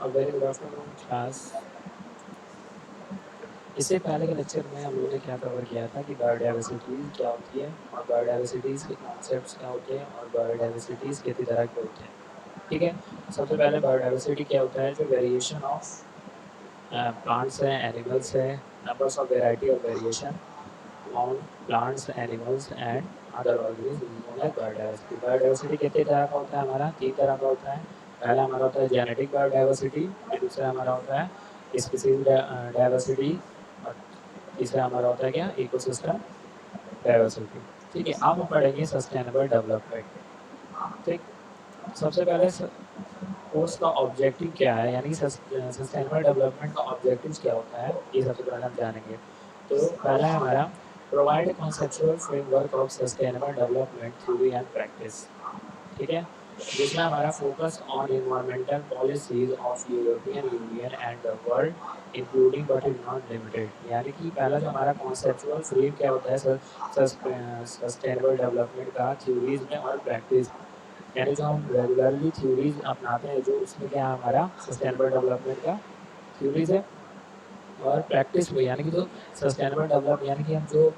Very good afternoon class. इससे पहले के लेक्चर में हम लोगों ने क्या कवर किया था कि बायोडाइवर्सिटीज़ क्या होती है और बायोडाइवर्सिटीज़ के कॉन्सेप्ट्स क्या होते हैं और बायोडाइवर्सिटीज़ कितनी तरह के होते हैं। ठीक है, सबसे पहले बायोडाइवर्सिटी क्या होता है, जो वेरिएशन ऑफ प्लांट्स है, एनिमल्स है, numbers of variety of variation on plants, animals and other organism known as biodiversity. Biodiversity कितने तरह का होता है, हमारा तीन तरह का होता है। पहला हमारा होता है जेनेटिक बायोडाइवर्सिटी, फिर दूसरा हमारा होता है स्पीसीज डाइवर्सिटी, और तीसरा हमारा होता है क्या, इकोसिस्टम डाइवर्सिटी। ठीक है, अब हम पढ़ेंगे सस्टेनेबल डेवलपमेंट। ठीक, सबसे पहले कोर्स का ऑब्जेक्टिव क्या है, यानी सस्टेनेबल डेवलपमेंट का ऑब्जेक्टिव क्या होता है, ये सबसे पहले हम जानेंगे। तो पहला है हमारा provide conceptual framework of sustainable development theory and practice. ठीक है, दूसरा हमारा focus on environmental policies of European Union and the world including but is not limited. यानी कि पहला जो हमारा कॉन्सेप्चुअल फ्रेम क्या होता है सस्टेनेबल डेवलपमेंट का, थ्योरीज में और प्रैक्टिस, यानी जो हम रेगुलरली थ्योरीज अपनाते हैं, जो उसमें क्या है हमारा सस्टेनेबल डेवलपमेंट का थ्योरीज है, और प्रैक्टिस में यानी कि जो सस्टेनेबल डेवलप यानी कि हम जो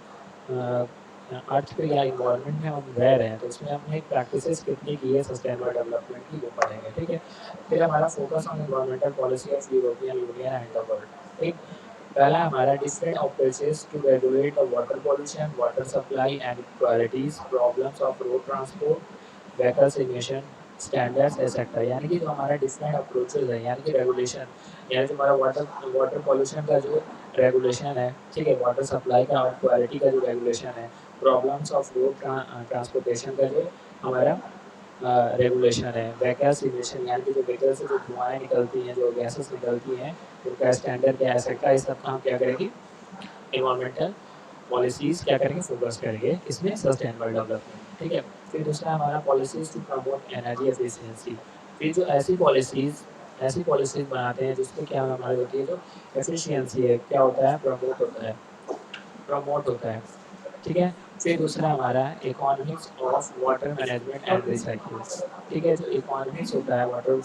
अर्थ पे या इन्वायरमेंट में हम रह रहे हैं, तो उसमें हमने प्रैक्टिसेस कितनी की है सस्टेनेबल डेवलपमेंट की, वो पढ़ेंगे। ठीक है, फिर हमारा focus on environmental policy of European Union and the world. ठीक, पहला हमारा different approaches to regulate the water pollution, water supply and qualities, problems of road transport, vehicles emission standards etcetera. यानी कि जो हमारा डिफरेंट अप्रोचेज है, यानी कि रेगुलेशन, यानी जो हमारा वाटर वाटर पॉल्यूशन का जो रेगुलेशन है, ठीक है, वाटर सप्लाई का और क्वालिटी का जो रेगुलेशन है, प्रॉब्लम्स ऑफ रोड ट्रांसपोर्टेशन का जो हमारा रेगुलेशन है, व्हीकल्स इमिशन यानी कि जो व्हीकल से जो धुआएं निकलती हैं, जो गैसेस निकलती हैं, उनका स्टैंडर्ड क्या है, एक्सेट्रा, इस सब का हम क्या करेंगे, इन्वायरमेंटल पॉलिसीज क्या करेंगे, फोकस करेंगे इसमें सस्टेनेबल डेवलपमेंट। ठीक है, फिर दूसरा हमारा policies to promote energy efficiency. फिर जो ऐसी पॉलिसीज बनाते हैं जिसमें क्या हमारी होती है, जो एफिशिएंसी है, क्या होता है, प्रमोट होता है। ठीक है, फिर दूसरा हमारा economics of water management and recycling. ठीक है, जो इकोनॉमिक्स होता है वाटर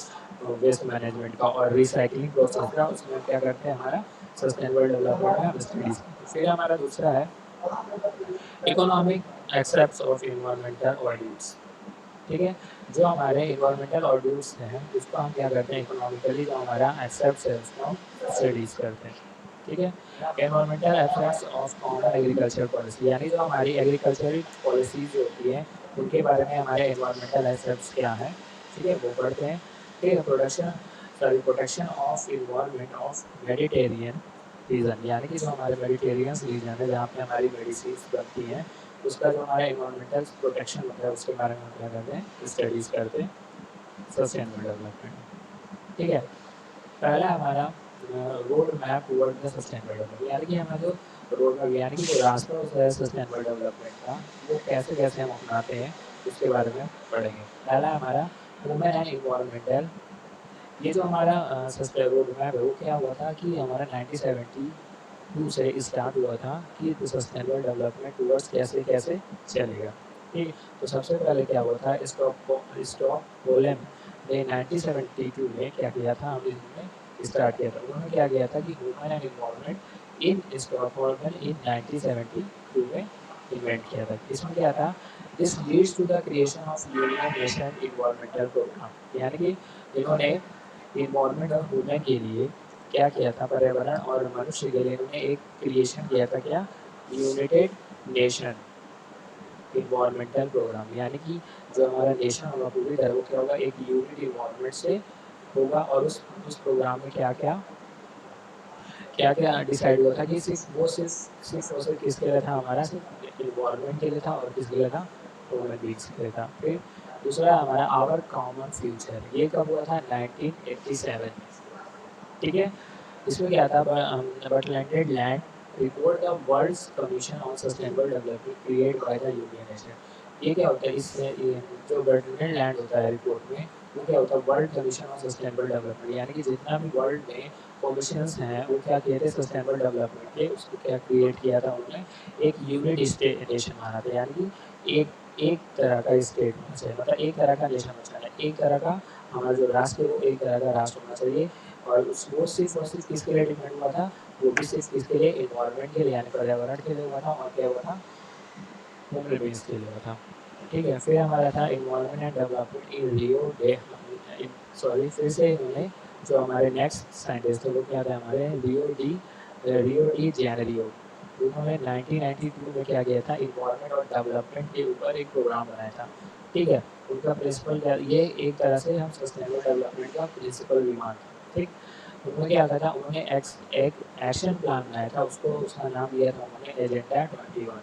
वेस्ट मैनेजमेंट का और रिसाइकलिंग प्रोसेस का, उसमें हम क्या करते हैं, हमारा सस्टेनेबल डेवलपमेंट में हम स्टडीज करते हैं। फिर हमारा दूसरा है economic except of environmental audits. ठीक है, जो हमारे इन्वायरमेंटल ऑडिट्स हैं, उसको हम क्या करते हैं, इकोनॉमिकली जो हमारा एक्सेप्ट है उसको हम स्टडीज करते हैं। ठीक है, environmental effects of common agriculture policy, यानी जो हमारी एग्रीकल्चर पॉलिसीज होती हैं, उनके बारे में हमारे एनवायरमेंटल एफेक्ट्स क्या हैं, ठीक है, वो पढ़ते हैं। ठीक है, protection of environment of Mediterranean reason, यानी कि जो हमारे मेडिटेरियन रीजन है, जहाँ पे हमारी मेडिसिन बनती हैं, उसका जो हमारा इन्वायरमेंटल प्रोटेक्शन होता है, उसके बारे में हम क्या करते हैं, स्टडीज करते हैं सस्टेनेबल डेवलपमेंट। ठीक है, पहला हमारा road map toward the sustainable development, यानी कि हमारा जो रोड मैप यानी कि जो रास्ता होता है सस्टेनेबल डेवलपमेंट का, वो कैसे कैसे हम अपनाते हैं, उसके बारे में हम पढ़ेंगे। पहला हमारा ह्यूमन एंड इन्वायरमेंटल। ये जो हमारा सस्टेनेबल रोड मैप है, वो क्या हुआ था कि हमारा 1972 से स्टार्ट हुआ था कि सस्टेनेबल डेवलपमेंट टुवर्ड्स कैसे कैसे चलेगा। ठीक, तो सबसे पहले क्या हुआ था, स्टॉकहोल्म ने 1972 में क्या किया था, हमने इन्होंने स्टार्ट किया था, उन्होंने क्या किया था कि human and environment in Stockholm in 1972 में इन्वेंट किया था। इसमें क्या था, this leads to the creation of union nation environmental programme, यानी कि इन्होंने इन्वायरमेंट और ह्यूमन के लिए क्या किया था, पर्यावरण और मनुष्य के लिए इन्होंने एक क्रिएशन किया था, क्या, यूनाइटेड नेशन इन्वायरमेंटल प्रोग्राम। यानी कि जो हमारा नेशन होगा पूरी तरह, वो क्या होगा, एक यूनिट इन्वायरमेंट से होगा, और उस प्रोग्राम में क्या क्या क्या क्या डिसाइड हुआ था कि सिर्फ और सिर्फ किसके लिए था, हमारा सिर्फ इन्वायरमेंट के लिए था, और किसके लिए था, ह्यूमन बींग्स के लिए था। फिर दूसरा हमारा आवर कॉमन फ्यूचर, ये कब हुआ था, 1987 में। ठीक है, इसमें क्या था, बटलैंडेड land report the world's commission on sustainable development create by the union nation. ये क्या होता है, इससे जो बटलैंडेड लैंड होता है रिपोर्ट में, वो क्या होता है, world commission on sustainable development, यानी कि जितना भी वर्ल्ड में कमीशंस हैं, वो क्या किए थे, सस्टेनेबल डेवलपमेंट के, उसको क्या क्रिएट किया था उन्होंने, एक यूनिट नेशन माना था। यानी कि एक तरह का स्टेट होना चाहिए, मतलब एक तरह का नेशन होना चाहिए, एक तरह का हमारा जो राष्ट्र है वो एक तरह का राष्ट्र होना चाहिए, और उस वो सिर्फ और सिर्फ किसके लिए डिपेंड हुआ था, वो भी सिर्फ किसके लिए, इन्वायरमेंट के लिए यानी पर्यावरण के लिए हुआ था, और क्या हुआ था, ह्यूमन बींग्स के लिए हुआ था। ठीक है, फिर हमारा था involvement and development in Rio de, sorry फिर से इन्होंने, जो हमारे नेक्स्ट साइंटिस्ट थे वो क्या थे हमारे, रियो डी जेनेरियो, उन्होंने 1992 में क्या किया था, इन्वॉल्वमेंट और डेवलपमेंट के ऊपर एक प्रोग्राम बनाया था। ठीक है, उनका प्रिंसिपल क्या, ये एक तरह से हम सस्टेनेबल डेवलपमेंट का प्रिंसिपल भी मानते हैं। ठीक, उन्होंने क्या कहा था, उन्होंने एक एक्शन प्लान बनाया था, उसको उसका नाम दिया था उन्होंने एजेंडा 21।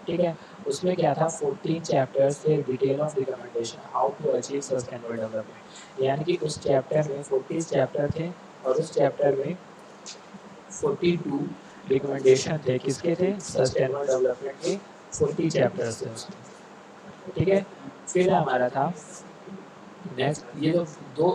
ठीक है, उसमें क्या था, 14 चैप्टर्स थे, detail of recommendation how to achieve sustainable development, यानी कि उस चैप्टर में 14 चैप्टर थे, और उस चैप्टर में 42 रिकमेंडेशन थे, किसके थे, सस्टेनेबल डेवलपमेंट के 40 चैप्टर्स थे उसमें। ठीक है, फिर हमारा था नेक्स्ट, ये जो दो,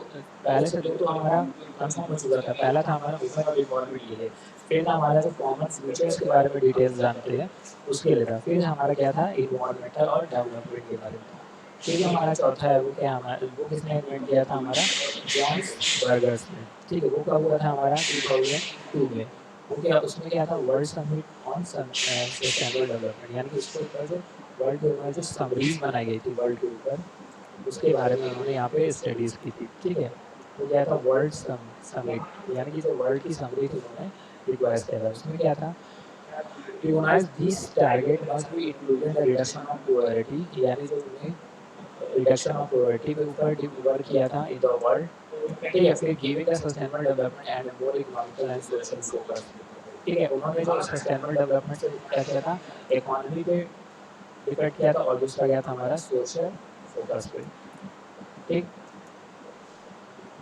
पहले से दो तो हमारा कंफर्म हो चुका था, पहला था हमारा वुमेन और इन्वॉल्वमेंट के लिए, फिर था हमारा जो कॉमन फ्यूचर्स के बारे में डिटेल्स जानते हैं उसके लिए था, फिर हमारा क्या था, इन्वायरमेंटल और डेवलपमेंट के बारे में था। फिर जो हमारा चौथा है वो क्या, हमारा वो किसने इन्वेंट किया था, हमारा जॉन्स बर्गर्स ने। ठीक है, वो कब हुआ था हमारा, 2002 में। वो क्या, उसमें क्या था, world summit on sustainable development, यानी कि उसके ऊपर जो वर्ल्ड के ऊपर जो समरीज बनाई गई थी वर्ल्ड के ऊपर, उसके बारे में उन्होंने यहाँ पे स्टडीज़ की थी। ठीक है, तो क्या था, वर्ल्ड समिट, यानी कि जो वर्ल्ड की समरी थी उन्होंने रिक्वेस्ट किया था, उसमें क्या था, recognise this target must be included the reduction of poverty, यानी जो उन्हें रिडक्शन ऑफ पॉवर्टी के ऊपर वर्क किया था इन द वर्ल्ड। ठीक है, फिर giving the sustainable development and more economical and social focus. ठीक है, उन्होंने जो सस्टेनेबल डेवलपमेंट से क्या किया था, इकोनॉमी पे डिपेंड किया था, और दूसरा क्या था हमारा, सोशल फोकस पे। ठीक,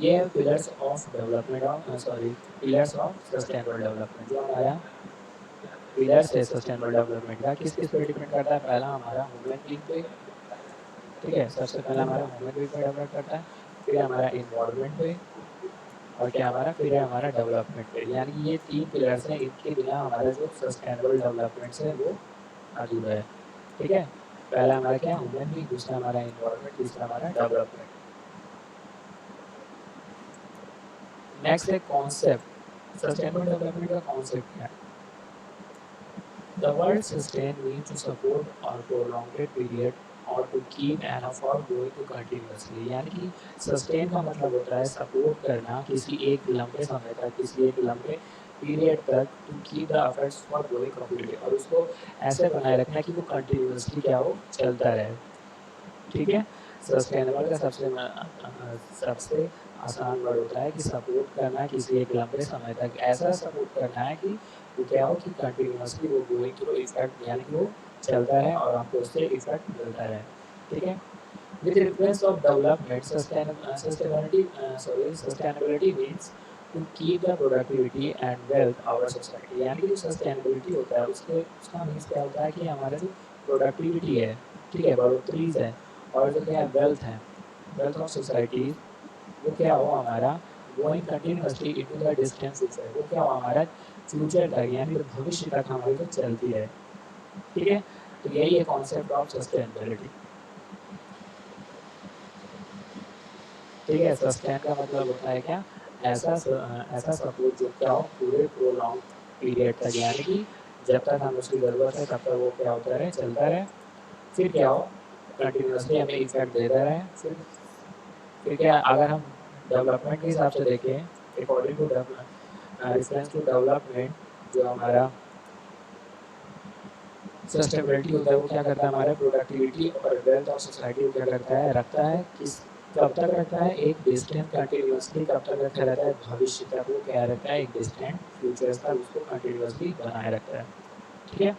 ये है pillars of development of, sorry, pillars of sustainable development, जो हमारा पिलर्स है सस्टेनेबल डेवलपमेंट का, किस किस पे डिपेंड करता है, पहला हमारा ह्यूमन बीइंग पे। ठीक है, सबसे पहला हमारा ह्यूमन बीइंग पे डेवलप करता है, फिर हमारा इन्वायरमेंट पे, और क्या हमारा, फिर है हमारा डेवलपमेंट पे, यानी कि ये तीन पिलर्स हैं, इनके बिना हमारा जो सस्टेनेबल डेवलपमेंट है वो अधूरा है। ठीक है, पहला हमारा क्या, ह्यूमन बीइंग, दूसरा हमारा इन्वायरमेंट, तीसरा हमारा डेवलपमेंट। नेक्स्ट है कॉन्सेप्ट, सस्टेनेबल डेवलपमेंट का कॉन्सेप्ट क्या है, the world sustain means to support or prolonged period और to keep an effort going to continuously, यानी कि सस्टेन का मतलब होता है सपोर्ट करना किसी एक लंबे समय तक, किसी एक लंबे पीरियड तक, to keep the efforts for going completely, और उसको ऐसे बनाए रखना कि वो कंटिन्यूसली क्या हो, चलता रहे। ठीक है, सस्टेनेबल का सबसे आसान वर्ड होता है कि सपोर्ट करना किसी एक लंबे समय तक, ऐसा सपोर्ट करना है कि वो क्या हो, कि कंटिन्यूसली वो गोइंग थ्रू इफेक्ट, यानी कि वो चलता रहे और हमको उससे इफेक्ट मिलता रहे। ठीक है, with reference of development sustainability means to keep the productivity and wealth our society, यानी कि जो सस्टेनेबिलिटी होता है उसके उसका मीन्स क्या होता है कि हमारा जो प्रोडक्टिविटी है, ठीक है, बढ़ोतरीज है, और जो क्या है वेल्थ है, वेल्थ ऑफ सोसाइटी, वो क्या हो हमारा, going continuously into the distance future, वो क्या हो हमारा फ्यूचर तक, यानी कि भविष्य तक हमारी जो चलती रहे। ठीक है, तो यही है कॉन्सेप्ट ऑफ सस्टेनेबिलिटी। ठीक है, सस्टेन का मतलब होता है क्या, ऐसा सपोर्ट जो क्या हो पूरे प्रोलॉन्ग पीरियड तक, यानी कि जब तक हमें उसकी ज़रूरत है तब तक वो क्या होता रहे, चलता रहे, फिर क्या हो, कंटिन्यूसली हमें इफेक्ट देता रहे। फिर क्या, अगर हम डेवलपमेंट के हिसाब से देखें, according to reference to development, जो हमारा सस्टेनेबिलिटी होता है वो क्या करता है, हमारे प्रोडक्टिविटी और वेल्थ ऑफ सोसाइटी को क्या करता है, रखता है, किस, कब तक रखता है, एक डिस्टेंस कंटिन्यूसली, कब तक रखा रहता है, भविष्य तक वो क्या रखता है, एक डिस्टेंट फ्यूचर्स तक उसको कंटिन्यूसली बनाए रखता है। ठीक है,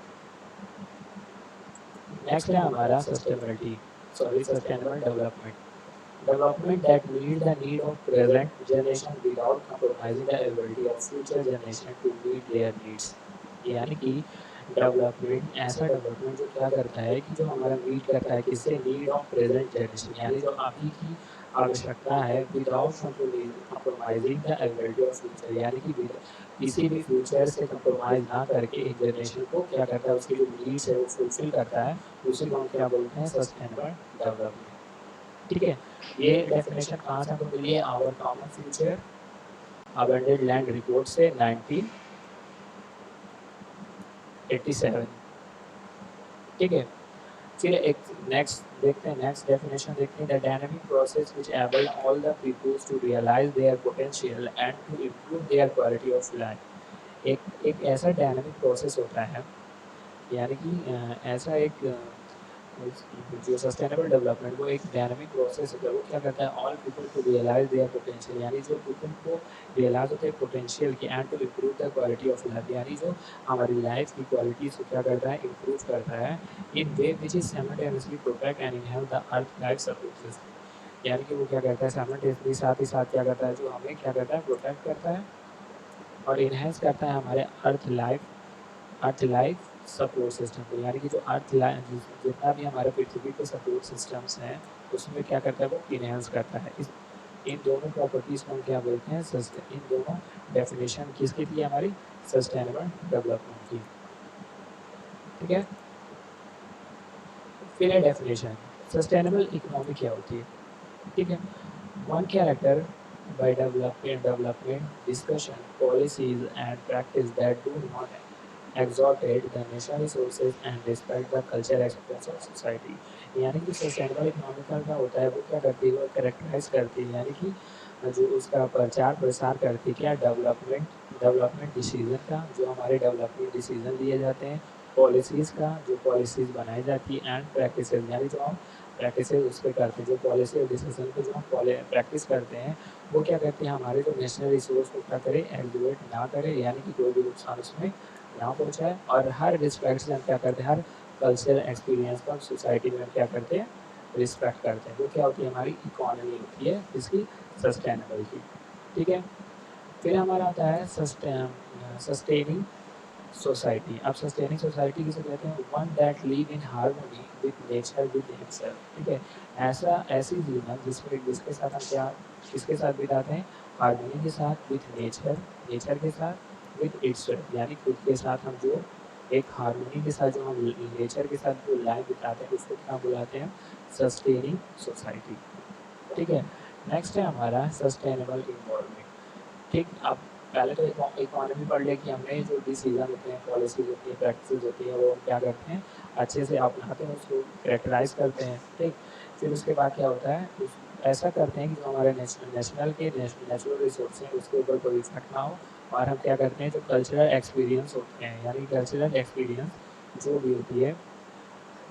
नेक्स्ट है हमारा sustainability, sorry sustainable development, development that meet the need of present generation without compromising the ability of future generation to meet their needs, यानी कि डेवलपमेंट, ऐसा डेवलपमेंट जो क्या करता है कि जो हमारा मीट करता है किससे, नीड ऑफ प्रेजेंट जनरेशन, यानी जो अभी की आवश्यकता है, without compromising the ability of future, यानी कि किसी भी फ्यूचर से कंप्रोमाइज़ ना करके एक जनरेशन को क्या करता है, उसकी जो नीड्स है वो फुलफिल करता है, उसी को हम क्या बोलते हैं, सस्टेनेबल डेवलपमेंट। ठीक है, ये डेफिनेशन कहाँ से हमको मिली है, our common future abandoned land report से 1987। ठीक है, फिर एक नेक्स्ट देखते हैं, नेक्स्ट डेफिनेशन देखते हैं, the dynamic process which able all the peoples to realise their potential and to improve their quality of life. एक ऐसा डायनामिक प्रोसेस होता है, यानी कि ऐसा एक जो सस्टेनेबल डेवलपमेंट वो एक डायनामिक प्रोसेस होता है। वो क्या करता है, all people to realise their potential, यानी जो पीपल को रियलाइज होते हैं पोटेंशियल की, and to improve the quality of life, यानी जो हमारी लाइफ की क्वालिटीज़ को क्या करता है, इम्प्रूव करता है, in way which is simultaneously protect and इनहेल्प the earth life support system. यानी कि वो क्या करता है साइमल्टेनियसली, साथ ही साथ क्या करता है, जो हमें क्या करता है, प्रोटेक्ट करता है और इन्हेंस करता है हमारे अर्थ लाइफ सपोर्ट सिस्टम को। यानी कि जो अर्थ लाइफ जितना भी हमारे पृथ्वी के सपोर्ट सिस्टम्स हैं उसमें क्या करता है, वो इन्हेंस करता है। इन दोनों प्रॉपर्टीज़ को हम क्या बोलते हैं, इन दोनों डेफिनेशन किसकी थी, हमारी सस्टेनेबल डेवलपमेंट की। ठीक है, फिर है डेफिनेशन, सस्टेनेबल इकोनॉमी क्या होती है। ठीक है, one character by development discussion policies and practice that do not exhausted the natural resources and respect the cultural expressions of society। यानी कि सस्टेनेबल इकोनॉमिकल का होता है, वो क्या करती है, वो करेक्टराइज करती है, यानी कि जो उसका प्रचार प्रसार करती है क्या, डेवलपमेंट डिसीजन का, जो हमारे डेवलपमेंट डिसीजन लिए जाते हैं, पॉलिसीज़ का, जो पॉलिसीज़ बनाई जाती है, एंड प्रैक्टिस, यानी जो हम प्रैक्टिस उस पर करते हैं, जो पॉलिसी और डिसीजन पे जो हम प्रैक्टिस करते हैं, वो क्या करते हैं, हमारे जो नेशनल रिसोर्स को क्या करे, एक्टिवेट ना करे, यानी कि कोई भी नुकसान उसमें ना पहुँचाए, और हर रिस्पेक्ट से हम क्या करते हैं, हर कल्चरल एक्सपीरियंस का सोसाइटी में हम क्या करते हैं, रिस्पेक्ट करते हैं। वो क्या होती है, हमारी इकोनॉमी होती है इसकी सस्टेनेबल की। ठीक है, फिर हमारा आता है सस्टेनिंग सोसाइटी। अब सस्टेनिंग सोसाइटी किसे कहते हैं, one that live in harmony with nature with himself. ठीक है, ऐसी जीवन जिसमें जिसके साथ हम क्या, किसके साथ बिताते हैं, हार्मनी के साथ, विद नेचर, नेचर के साथ, विद इटसेल्फ, यानी खुद के साथ हम जो एक हार्मनी के साथ जो हम नेचर के साथ जो लाइफ बिताते हैं उसको क्या बुलाते हैं, सस्टेनिंग सोसाइटी। ठीक है, नेक्स्ट है हमारा सस्टेनेबल इन्वायरमेंट। ठीक, अब पहले तो इकोनॉमी पढ़ लिया कि हमने जो डिसीजन होते हैं, पॉलिसीज होती है, प्रैक्टिस होती है, वो हम क्या करते हैं, अच्छे से अपनाते हैं, उसको करेक्टराइज करते हैं। ठीक, फिर उसके बाद क्या होता है, ऐसा करते हैं कि जो हमारे नेचुरल रिसोर्स हैं उसके ऊपर कोई इफेक्ट ना हो, और हम क्या करते हैं, जो कल्चरल एक्सपीरियंस होते हैं, यानी कल्चरल एक्सपीरियंस जो भी होती है,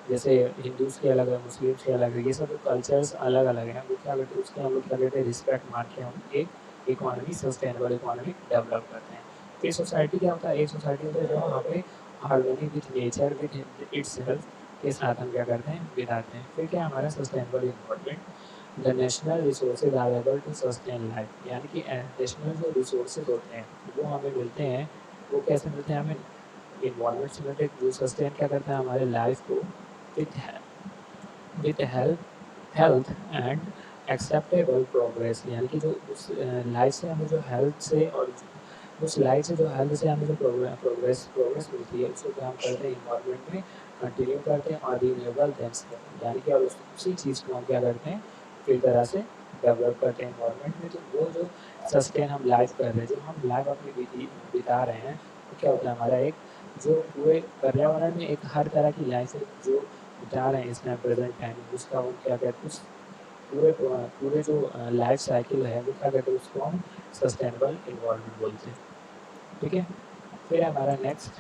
जैसे हिंदूज़ के अलग है, मुस्लिम्स के अलग है, ये सब कल्चर्स अलग अलग हैं, वो क्या करते हैं, उसके हम लोग क्या कहते हैं, रिस्पेक्ट मान के हम एक इकोनॉमी, सस्टेनेबल इकोनॉमी डेवलप करते हैं। फिर सोसाइटी क्या होता है, एक सोसाइटी होता है जो वहाँ पे harmony with nature with its health के साथ हम क्या करते हैं, बिताते हैं। फिर क्या हमारा sustainable environment, the national resources are able to sustain life, यानी कि नेशनल जो रिसोर्सेज होते हैं वो हमें मिलते हैं, वो कैसे मिलते हैं हमें, इन्वायरमेंट से रिलेटेड, जो सस्टेन क्या करता है हमारे लाइफ को with with health and acceptable progress, यानी कि जो उस लाइफ से हमें जो हेल्थ से और उस लाइफ से जो हेल्थ से हमें जो प्रोग्रेस प्रोग्रेस मिलती है उसको क्या हम करते हैं, इन्वायरमेंट में कंटिन्यू करते हैं, और रिन्यूएबल देम्स यानी कि और उसी चीज़ को हम क्या करते हैं, फिर तरह से डेवलप करते हैं इन्वायरमेंट में। तो वो जो सस्टेन हम लाइफ कर रहे हैं, जो हम लाइफ अपनी बिता रहे हैं, वो क्या होता है, हमारा एक जो पूरे पर्यावरण में एक हर तरह की लाइफ है जो बिता रहे हैं इस टाइम प्रेजेंट टाइम में, उसका हम क्या कहते हैं, उस पूरे पूरे जो लाइफ साइकिल है वो क्या कहते हैं, उसको हम सस्टेनेबल इन्वायरमेंट बोलते हैं। ठीक है, फिर हमारा नेक्स्ट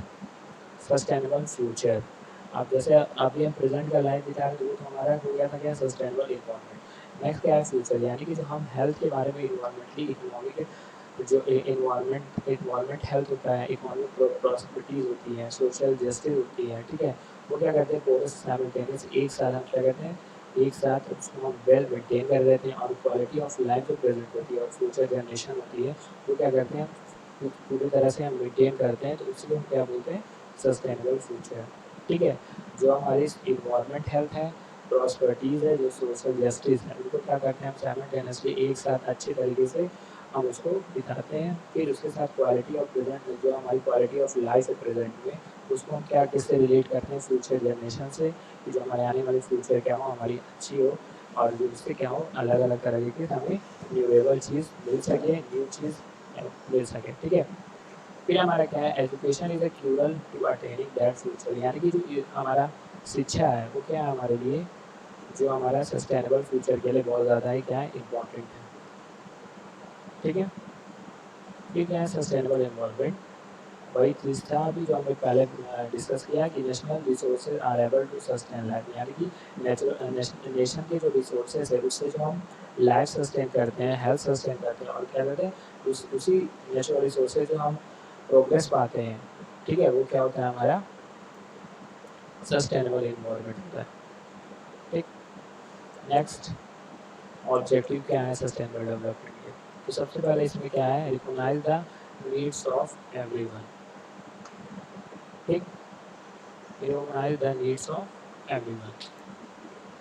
सस्टेनेबल फ्यूचर। अब जैसे अभी हम प्रेजेंट का लाइफ बिता रहे थे तो हमारा हो गया था क्या, सस्टेनेबल इन्वायरमेंट। नेक्स्ट क्या है फ्यूचर, यानी कि जो हम हेल्थ के बारे में, इन्वायरमेंटली इकोनॉमिक जो इन्वायरमेंट हेल्थ होता है, इकोनॉमिक प्रॉस्पेरिटीज़ होती है, सोशल जस्टिस होती है। ठीक है, वो क्या करते हैं, पूरे साइमल्टेनियस एक साथ हम क्या करते हैं, एक साथ उसको हम वेल मेंटेन कर देते हैं, और क्वालिटी ऑफ लाइफ जो प्रेजेंट होती है और फ्यूचर जनरेशन होती है वो क्या करते हैं, पूरी तरह से हम मेंटेन करते हैं, तो उसको हम क्या बोलते हैं, सस्टेनेबल फ्यूचर। ठीक है, जो हमारी इन्वायरमेंट हेल्थ है, प्रॉस्पेरिटीज़ है, जो सोशल जस्टिस है, उनको क्या करते हैं हम साइमल्टेनियसली एक साथ अच्छे तरीके से हम उसको दिखाते हैं। फिर उसके साथ क्वालिटी ऑफ प्रेजेंट, जो हमारी क्वालिटी ऑफ लाइफ है प्रेजेंट में, उसको हम क्या किससे रिलेट करते हैं, फ्यूचर जनरेशन से, कि जो हमारे आने वाली फ्यूचर क्या हो, हमारी अच्छी हो, और जो उससे क्या हो, अलग अलग तरह की हमें न्यूएबल चीज़ मिल सके, न्यू चीज़ मिल सके, ठीक है। फिर हमारा क्या है, education is a crucial to attaining that future, यानी कि जो हमारा शिक्षा है वो क्या है हमारे लिए, जो हमारा सस्टेनेबल फ्यूचर के लिए बहुत ज़्यादा ही क्या है इम्पॉर्टेंट है, ठीक है। फिर क्या है सस्टेनेबल इन्वॉल्वमेंट, वही चीज़ था अभी जो हमने पहले डिस्कस किया कि national resources are able to sustain life, यानी कि नेशन के जो रिसोर्सेज है उससे जो हम लाइफ सस्टेन करते हैं, हेल्थ सस्टेन करते हैं, और क्या करते हैं उसी नेचुरल रिसोर्सेज जो हम प्रोग्रेस पाते हैं, ठीक है, वो क्या होता है हमारा सस्टेनेबल इन्वायरमेंट होता है, ठीक। नेक्स्ट ऑब्जेक्टिव क्या है सस्टेनेबल डेवलपमेंट के, तो सबसे पहले इसमें क्या है, recognise the needs of everyone, ठीक, recognise the needs of everyone.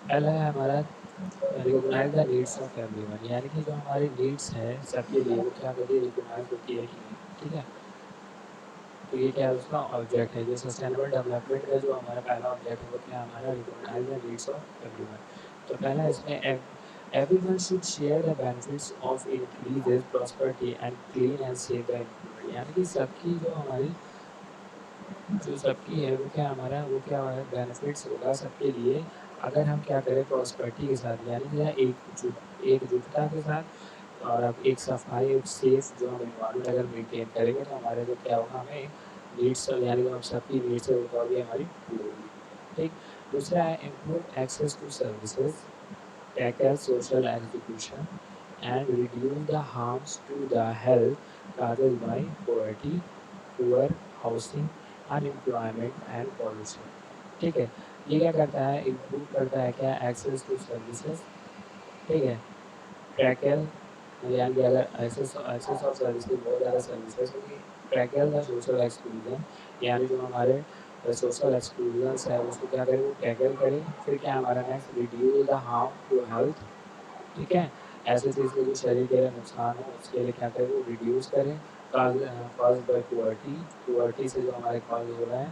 पहला है हमारा recognise the needs of everyone, यानी कि जो हमारी नीड्स है सबके लिए वो क्या करती है, रिकॉग्नाइज होती है कि नहीं, ठीक है। तो ये क्या है उसका ऑब्जेक्ट है, जो सस्टेनेबल डेवलपमेंट का जो हमारा पहला ऑब्जेक्ट है वो क्या हमारा recognise the needs of everyone. तो पहला इसमें everyone should share the benefits of increase prosperity and clean and safe the environment, यानी कि सबकी जो हमारी जो सबकी है वो क्या हमारा वो क्या है बेनिफिट्स होगा सबके लिए, अगर हम क्या करें प्रॉस्पेरिटी के साथ, यानी कि एकजुटता के साथ, और अब एक सफाई एक सेफ जो हम इन्वायरमेंट अगर मेंटेन करेंगे तो हमारे जो क्या होगा हमें नीड्स, यानी जो हम सबकी नीड्स है वो भी हमारी पूरी होगी, ठीक। दूसरा है improve access to services, tackle social exclusion, and reduce the harms to the health caused by poverty, poor housing, unemployment and pollution, ठीक है। ये क्या करता है, इम्प्रूव करता है क्या एक्सेस टू सर्विसेज, ठीक है। ट्रैकल, यानी कि अगर एक्सेस ऑफ सर्विसेज बहुत ज़्यादा सर्विसेज होगी, ट्रैकल द सोशल एक्सक्लूजन, यानी जो हमारे सोशल एक्सक्लूजन्स है उसको क्या करें वो टैकल करें। फिर क्या हमारा next reduce the harm to health, ठीक है, ऐसे चीज़ के जो शरीर के लिए नुकसान हो उसके लिए क्या करें वो रिड्यूस करें। कॉज बाय पुअर्टी, पुअर्टी से जो हमारे कॉज हो रहा है,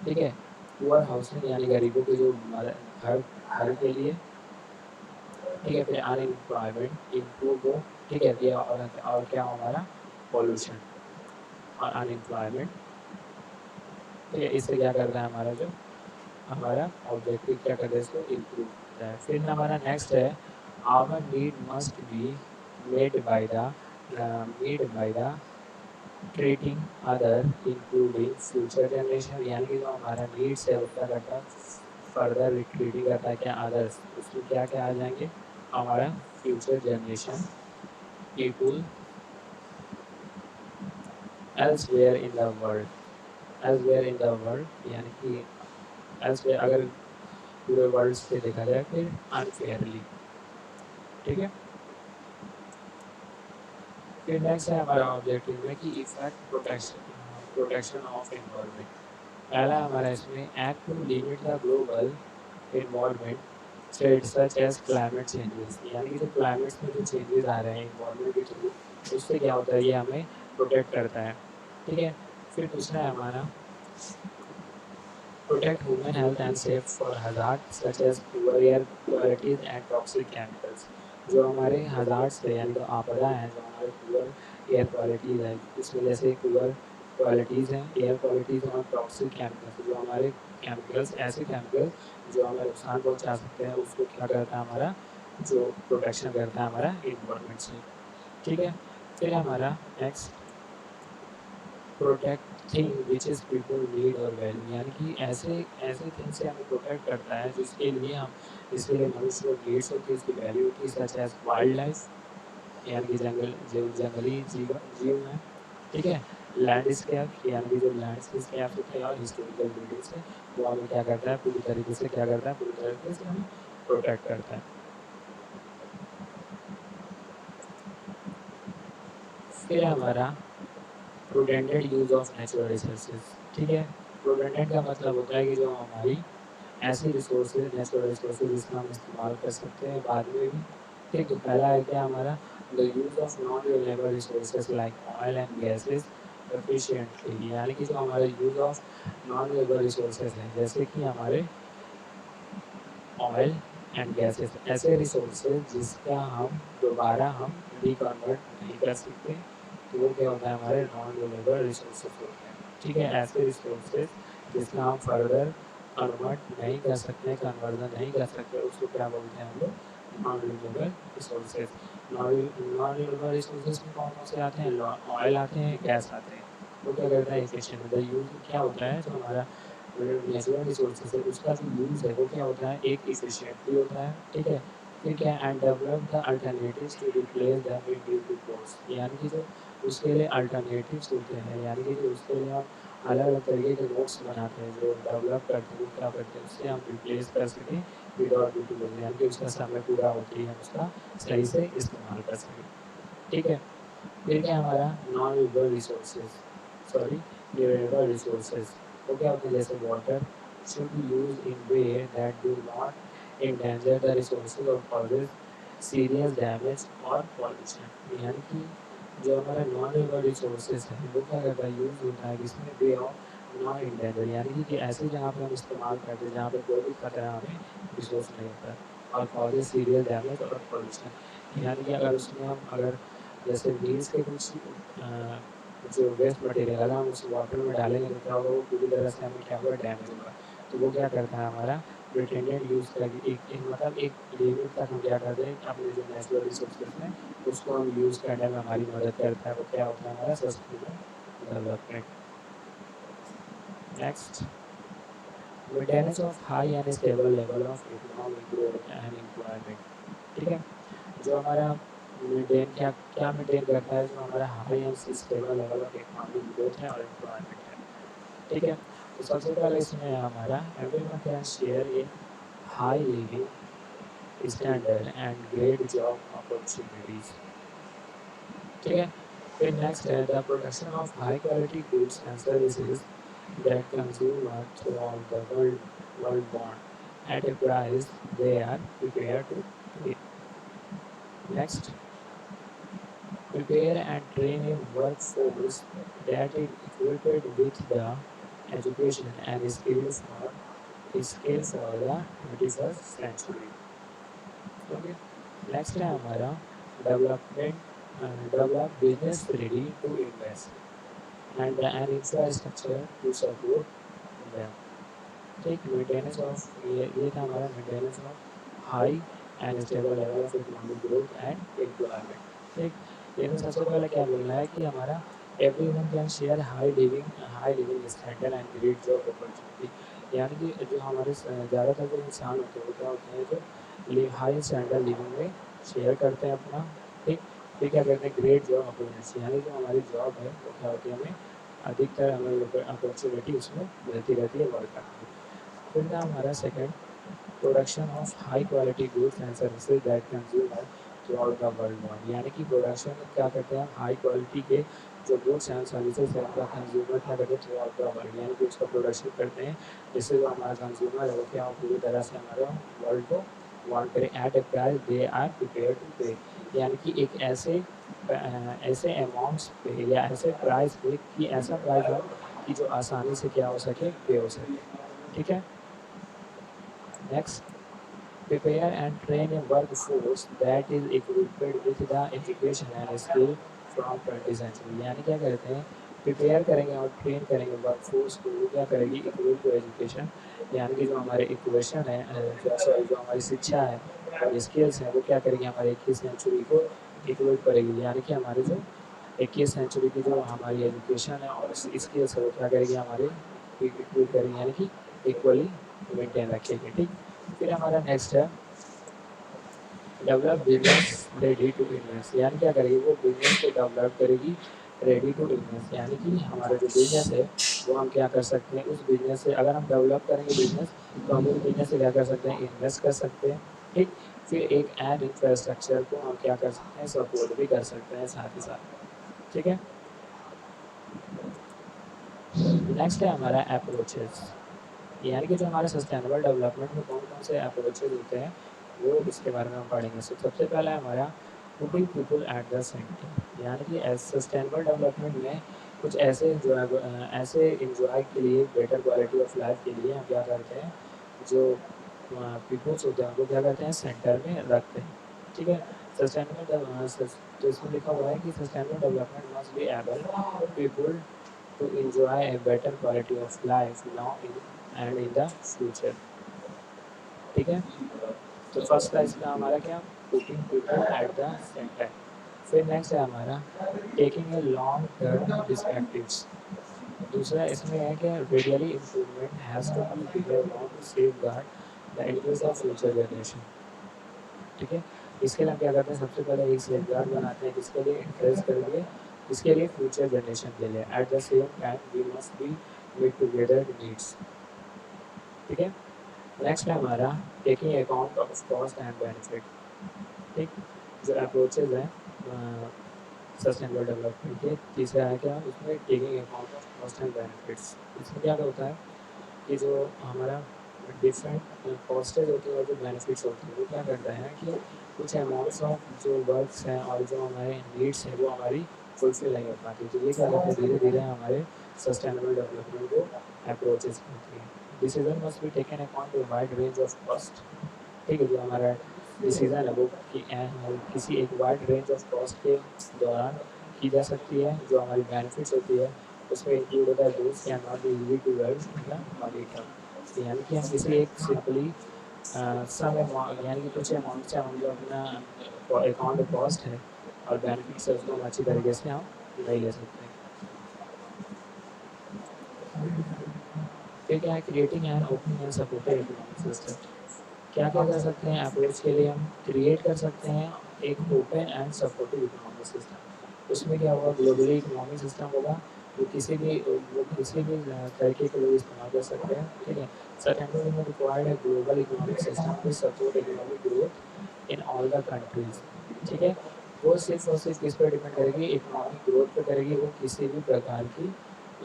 ठीक है। पुअर हाउसिंग यानी गरीबों के जो घर घर के लिए, ठीक है। फिर अनएम्प्लॉयमेंट इम्प्रूव हो, ठीक है। ये और क्या हो हमारा पॉल्यूशन और अनएम्प्लॉयमेंट, ठीक है। इससे क्या करता है हमारा जो हमारा ऑब्जेक्टिव क्या करता है इसको इम्प्रूव करता है। फिर हमारा नेक्स्ट है our need must be made by the treating other including future generation, यानी कि जो हमारा नीड्स है वो क्या करता है फर्दर रिट्रीटिंग करता है क्या अदर्स, उसमें क्या क्या आ जाएंगे हमारा future generation, people elsewhere in the world, elsewhere in the world, यानी कि एल्सवेयर अगर पूरे वर्ल्ड से देखा जाए, फिर अनफेयरली, ठीक है। फिर नेक्स्ट है हमारा ऑब्जेक्टिव में कि इफेक्ट प्रोटेक्शन ऑफ एनवायरनमेंट। पहला हमारा इसमें act to limit the global involvement thread such as climate changes, यानी कि जो क्लाइमेट्स में जो चेंजेस आ रहे हैं इन्वॉल्वमेंट के थ्रू उससे क्या होता है ये हमें प्रोटेक्ट करता है, ठीक है। फिर दूसरा है हमारा protect human health and safe for hazards such as poor air qualities and toxic chemicals, जो हमारे हजार्ड्स है यानी जो आपदा है, जो हमारे पुअर एयर क्वालिटीज़ है उसमें जैसे पुअर क्वालिटीज़ हैं एयर क्वालिटीज़ और टॉक्सिक केमिकल्स, जो हमारे केमिकल्स ऐसे केमिकल्स जो हमें नुकसान पहुंचा सकते हैं उसको क्या करता है हमारा जो प्रोटेक्शन करता है हमारा इन्वायरमेंट से, ठीक है। फिर हमारा next protect thing which is people need और वैल्यू, यानी कि ऐसे ऐसे थिंग से हमें प्रोटेक्ट करता है जिसके लिए हम जिसके लिए मनुष्य को नीड्स होती है उसकी वैल्यू होती है, सच एज वाइल्ड लाइफ, यानी कि जंगल जो जंगली जीव हैं, ठीक है। लैंडस्केप यानी कि जो लैंडस्केप होते हैं और हिस्टोरिकल बिल्डिंग्स है वो हमें क्या करता है पूरी तरीके से क्या करता है पूरी तरीके से हमें प्रोटेक्ट करता है। फिर हमारा प्रूडेंटेड यूज़ ऑफ नेचुरल रिसोर्सेज, ठीक है। प्रूडेंटेड का मतलब होता है कि जो हमारी ऐसी रिसोर्सेज नेचुरल रिसोर्सेज जिसका हम इस्तेमाल कर सकते हैं बाद में भी, ठीक। तो पहला है क्या हमारा the use of non renewable resources like oil and gases efficiently, यानी कि जो हमारे use of non renewable resources हैं जैसे कि हमारे ऑयल एंड गैसेज, ऐसे रिसोर्सेज जिसका हम दोबारा हम रिकन्वर्ट नहीं कर सकते, तो वो क्या होता है हमारे नॉन रिन्यूएबल रिसोर्सेज होते हैं। ठीक है, ऐसे रिसोर्सेज जिसका हम फर्दर कन्वर्ट नहीं कर सकते, कन्वर्जन नहीं कर सकते, उसको क्या बोलते हैं हम लोग, non renewable resources. Non renewable resources में कौन कौन से आते हैं, ऑयल आते हैं, गैस आते हैं। वो क्या करता है, एफिशिएंट द यूज क्या होता है, जो हमारा नेचुरल रिसोर्सेज है उसका जो यूज़ है वो क्या होता है, एक इफिशिएंटली होता है। ठीक है, फिर क्या है, and develop the alternatives to replace them in due to cost, यानी कि जो उसके लिए अल्टरनेटिव्स होते हैं, यानी कि जो उसके लिए हम अलग अलग तरीके के मोड्स बनाते हैं, जो डेवलप करते हैं, वो क्या करते हैं, उससे हम रिप्लेस कर सकें विदाउट ड्यू टू लॉस, यानी कि उसका समय पूरा होते ही हम उसका सही से इस्तेमाल कर सकें। ठीक है, फिर क्या हमारा non renewable resources, sorry renewable resources, वो क्या होते हैं, जैसे water should be use in way that do not endanger the resources or causes serious damage और pollution, यानी कि जो हमारा नॉन रिन्यूएबल रिसोर्सेज है वो क्या करता है, यूज़ होता है किसमें, वे ऑफ नॉन इंडेंजर, यानी कि ऐसी जगह पे हम इस्तेमाल करते हैं जहाँ पे कोई भी खतरा हमें रिसोर्स नहीं होता है, और कॉजेज सीरियस डैमेज और पॉल्यूशन, यानी कि अगर उसमें हम अगर जैसे व्हील्स के कुछ जो वेस्ट मटेरियल अगर हम उस वाटर में डालेंगे तो क्या होगा, वो पूरी तरह से हमें क्या होगा, डैमेज होगा। तो वो क्या करता है हमारा प्रिटेंडेड यूज़ का एक मतलब एक लिमिट तक हम क्या करते हैं, अपने जो नेचुरल रिसोर्सेज हैं उसको हम यूज़ करने में हमारी मदद करता है, वो क्या होता है हमारा sustainable development. Next, maintenance of high and stable level of economic growth and employment. ठीक है, जो हमारा मेंटेन क्या क्या मेंटेन करता है, जो हमारा high and stable level of economic growth है और एम्प्लॉयमेंट है। ठीक है, तो सबसे पहले इसमें है हमारा everyone can share in high living standard and great job opportunities. ठीक है, फिर नेक्स्ट है the production of high quality goods and services that consumer throughout the world want at a price they are prepare to pay. Next, prepare and train a workforce that is equipped with the education and skill for the 21st century. Okay. Next है हमारा develop business ready to invest and an infrastructure to support them. ठीक, maintenance of ये था हमारा maintenance of high and stable level of economic growth and employment. ठीक, इसमें सबसे पहले क्या बोलना है कि हमारा everyone can share high living standard and great job opportunity, यानी कि जो हमारे ज़्यादातर जो इंसान होते हैं वो क्या होते हैं, जो हाई स्टैंडर्ड लिविंग में शेयर करते हैं अपना। ठीक, फिर क्या करते हैं, ग्रेट जॉब अपॉर्चुनिटी, यानी जो हमारी जॉब है वो क्या होती है, हमें अधिकतर हमें अपॉर्चुनिटी उसमें मिलती रहती है वर्क करने की। फिर था हमारा second production of high quality goods and services that consumer throughout the world want, यानी कि प्रोडक्शन क्या करते हैं, हाई क्वालिटी के जो गुड्स एंड सर्विसेज है उनका कंज्यूमर क्या करते हैं थ्रू आउट द वर्ल्ड, यानी कि उसका प्रोडक्शन करते हैं जिससे जो हमारा कंज्यूमर है वो क्या हो, पूरी तरह से हमारे वर्ल्ड को वांट करें at a price they are prepare to pay, यानी कि एक ऐसे अमाउंट्स पे या ऐसे प्राइस पे कि ऐसा प्राइस हो कि जो आसानी से क्या हो सके, पे हो सके। ठीक है, next, prepare and train a workforce that is equipped with the education and skill from 20th century, यानी क्या करते हैं, प्रिपेयर करेंगे और ट्रेन करेंगे वर्कफोर्स को, वो क्या करेगी, इक्विप टू एजुकेशन, यानी कि जो हमारे इक्वेशन है सॉरी जो हमारी शिक्षा है और स्किल्स हैं वो क्या करेगी, हमारे 21 सेंचुरी को इक्विप करेगी, यानी कि हमारे जो 21 सेंचुरी की जो हमारी एजुकेशन है और स्किल्स है वो क्या करेगी, हमारे इक्विप करेगी, यानी कि इक्वली मेंटेन रखेगी। ठीक, फिर हमारा नेक्स्ट है develop business ready to invest, यानी क्या करेगी, वो बिजनेस को डेवलप करेगी रेडी टू इन्वेस्ट, यानी कि हमारा जो बिजनेस है वो हम क्या कर सकते हैं, उस बिजनेस से अगर हम डेवलप करेंगे बिजनेस तो हम उस बिजनेस से क्या कर सकते हैं, इन्वेस्ट कर सकते हैं। ठीक, फिर एक एड इंफ्रास्ट्रक्चर को हम क्या कर सकते हैं, सपोर्ट भी कर सकते हैं साथ ही साथ। ठीक है, नेक्स्ट है हमारा अप्रोचेस, यानी कि जो हमारे सस्टेनेबल डेवलपमेंट में कौन कौन से अप्रोचेज होते हैं वो इसके बारे में हम पढ़ेंगे। सबसे पहला है हमारा putting people at the centre, यानी कि सस्टेनेबल डेवलपमेंट में कुछ ऐसे इंजॉय के लिए, बेटर क्वालिटी ऑफ लाइफ के लिए हम क्या करते हैं, जो पीपल्स होते हैं उनको क्या करते हैं, सेंटर में रखते हैं। ठीक है, सस्टेनेबल तो इसमें लिखा हुआ है कि sustainable development must be able people to enjoy a better quality of life now and in the future। ठीक है, तो फर्स्ट था इसका हमारा क्या, putting people at the centre. फिर नेक्स्ट है हमारा taking a long term perspectives. दूसरा इसमें है कि readily improvement has to be delivered now to safeguard the interest of future generation. ठीक है, इसके लिए हम क्या करते हैं, सबसे पहले एक सेफ गार्ड बनाते हैं, किसके लिए, इंटरेस्ट के लिए, इसके लिए फ्यूचर जनरेशन के लिए। At the same time we must be make together needs. ठीक है, नेक्स्ट है हमारा taking account of cost and benefit. ठीक, जो अप्रोचेज हैं सस्टेनेबल डेवलपमेंट के, तीसरा है क्या उसमें taking account of cost and benefits. इसमें क्या होता है कि जो हमारा डिफरेंट कॉस्टेज होती है और जो बेनिफिट्स होती है वो क्या करता है कि कुछ अमाउंट्स ऑफ जो वर्क्स हैं और जो हमारे नीड्स हैं वो हमारी फुलफिल नहीं हो पाती, तो ये क्या करते हैं धीरे धीरे हमारे सस्टेनेबल डेवलपमेंट को अप्रोचेस करती है। Decision must be taken account to wide range of cost. ठीक है, जो हमारा डिसीजन है वो किसी एक वाइड रेंज ऑफ कॉस्ट के दौरान की जा सकती है। जो हमारी बेनिफिट्स होती है उसमें इंक्लूड होता है दोस्त can not be easy to wealth in the money term. यानी कि हम किसी एक सिंपली सम यानी कि कुछ अमाउंट से हम जो अपना अकाउंट कॉस्ट है और बेनिफिट्स है उसको हम अच्छी तरीके से हम नहीं ले सकते। फिर क्या है creating and opening and supportive economic system. क्या क्या कर सकते हैं अप्रोच के लिए, हम क्रिएट कर सकते हैं एक open and supportive economic system. उसमें क्या होगा, ग्लोबली इकोनॉमिक सिस्टम होगा, वो किसी भी तरीके के लोग इस्तेमाल कर सकते हैं। ठीक है, सेकेंडरी में रिक्वायर्ड है global economic system to support economic growth in all the countries. ठीक है, वो सिर्फ और सिर्फ किस पर डिपेंड करेगी, इकोनॉमिक ग्रोथ पर करेगी। वो किसी भी प्रकार की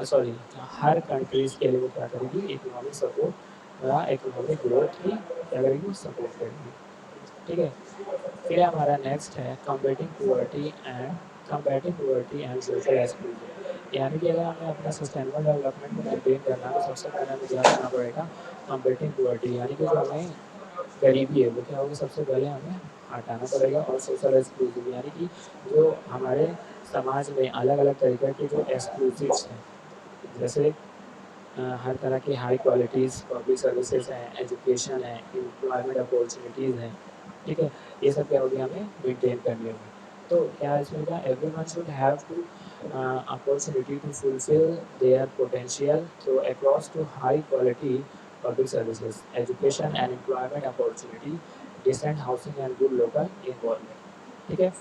सॉरी हर कंट्रीज़ के लिए वो क्या करेगी, इकोनॉमिक सपोर्ट या इकोनॉमिक ग्रोथ की क्या करेगी, वो सपोर्ट करेगी। ठीक है, फिर हमारा नेक्स्ट है combating poverty and social exclusion. यानी कि अगर हमें अपना सस्टेनेबल डेवलपमेंट को मेंटेन करना है तो सबसे पहले हमें क्या करना पड़ेगा, कम्बैटिंग पुअर्टी यानी कि जो हमें गरीबी है वो क्या होगी, सबसे पहले हमें हटाना पड़ेगा। और सोशल एक्सक्लूसिव यानी कि जो हमारे समाज में अलग अलग तरीके के जो एक्सक्लूसिव्स हैं, जैसे हर तरह की हाई क्वालिटीज़ पब्लिक सर्विसेज हैं, एजुकेशन है, एम्प्लॉयमेंट अपॉर्चुनिटीज़ हैं। ठीक है, ये सब क्या होगी, हमें मेंटेन करनी होगी। तो क्या इसमें क्या, everyone should have to opportunity to fulfil their potential through across to high quality public services, education and employment opportunity, decent housing and good local involvement. ठीक है,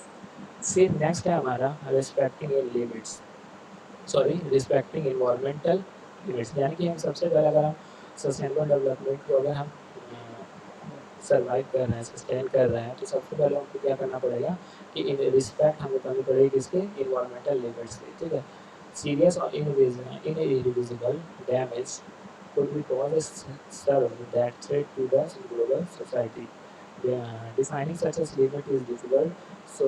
फिर नेक्स्ट है हमारा respecting in limits, respecting environmental limits. यानी कि हम सबसे पहले अगर हम सस्टेनेबल डेवलपमेंट को अगर हम सर्वाइव कर रहे हैं, सस्टेन कर रहे हैं, तो सबसे पहले हमको क्या करना पड़ेगा कि इन रिस्पेक्ट हमें करनी पड़ेगी किसके, इन्वायरमेंटल लिमिट्स की। ठीक है, सीरियस और इनरिवर्सिबल damage could be caused serve that threat to the global society. Defining such a limit is difficult, so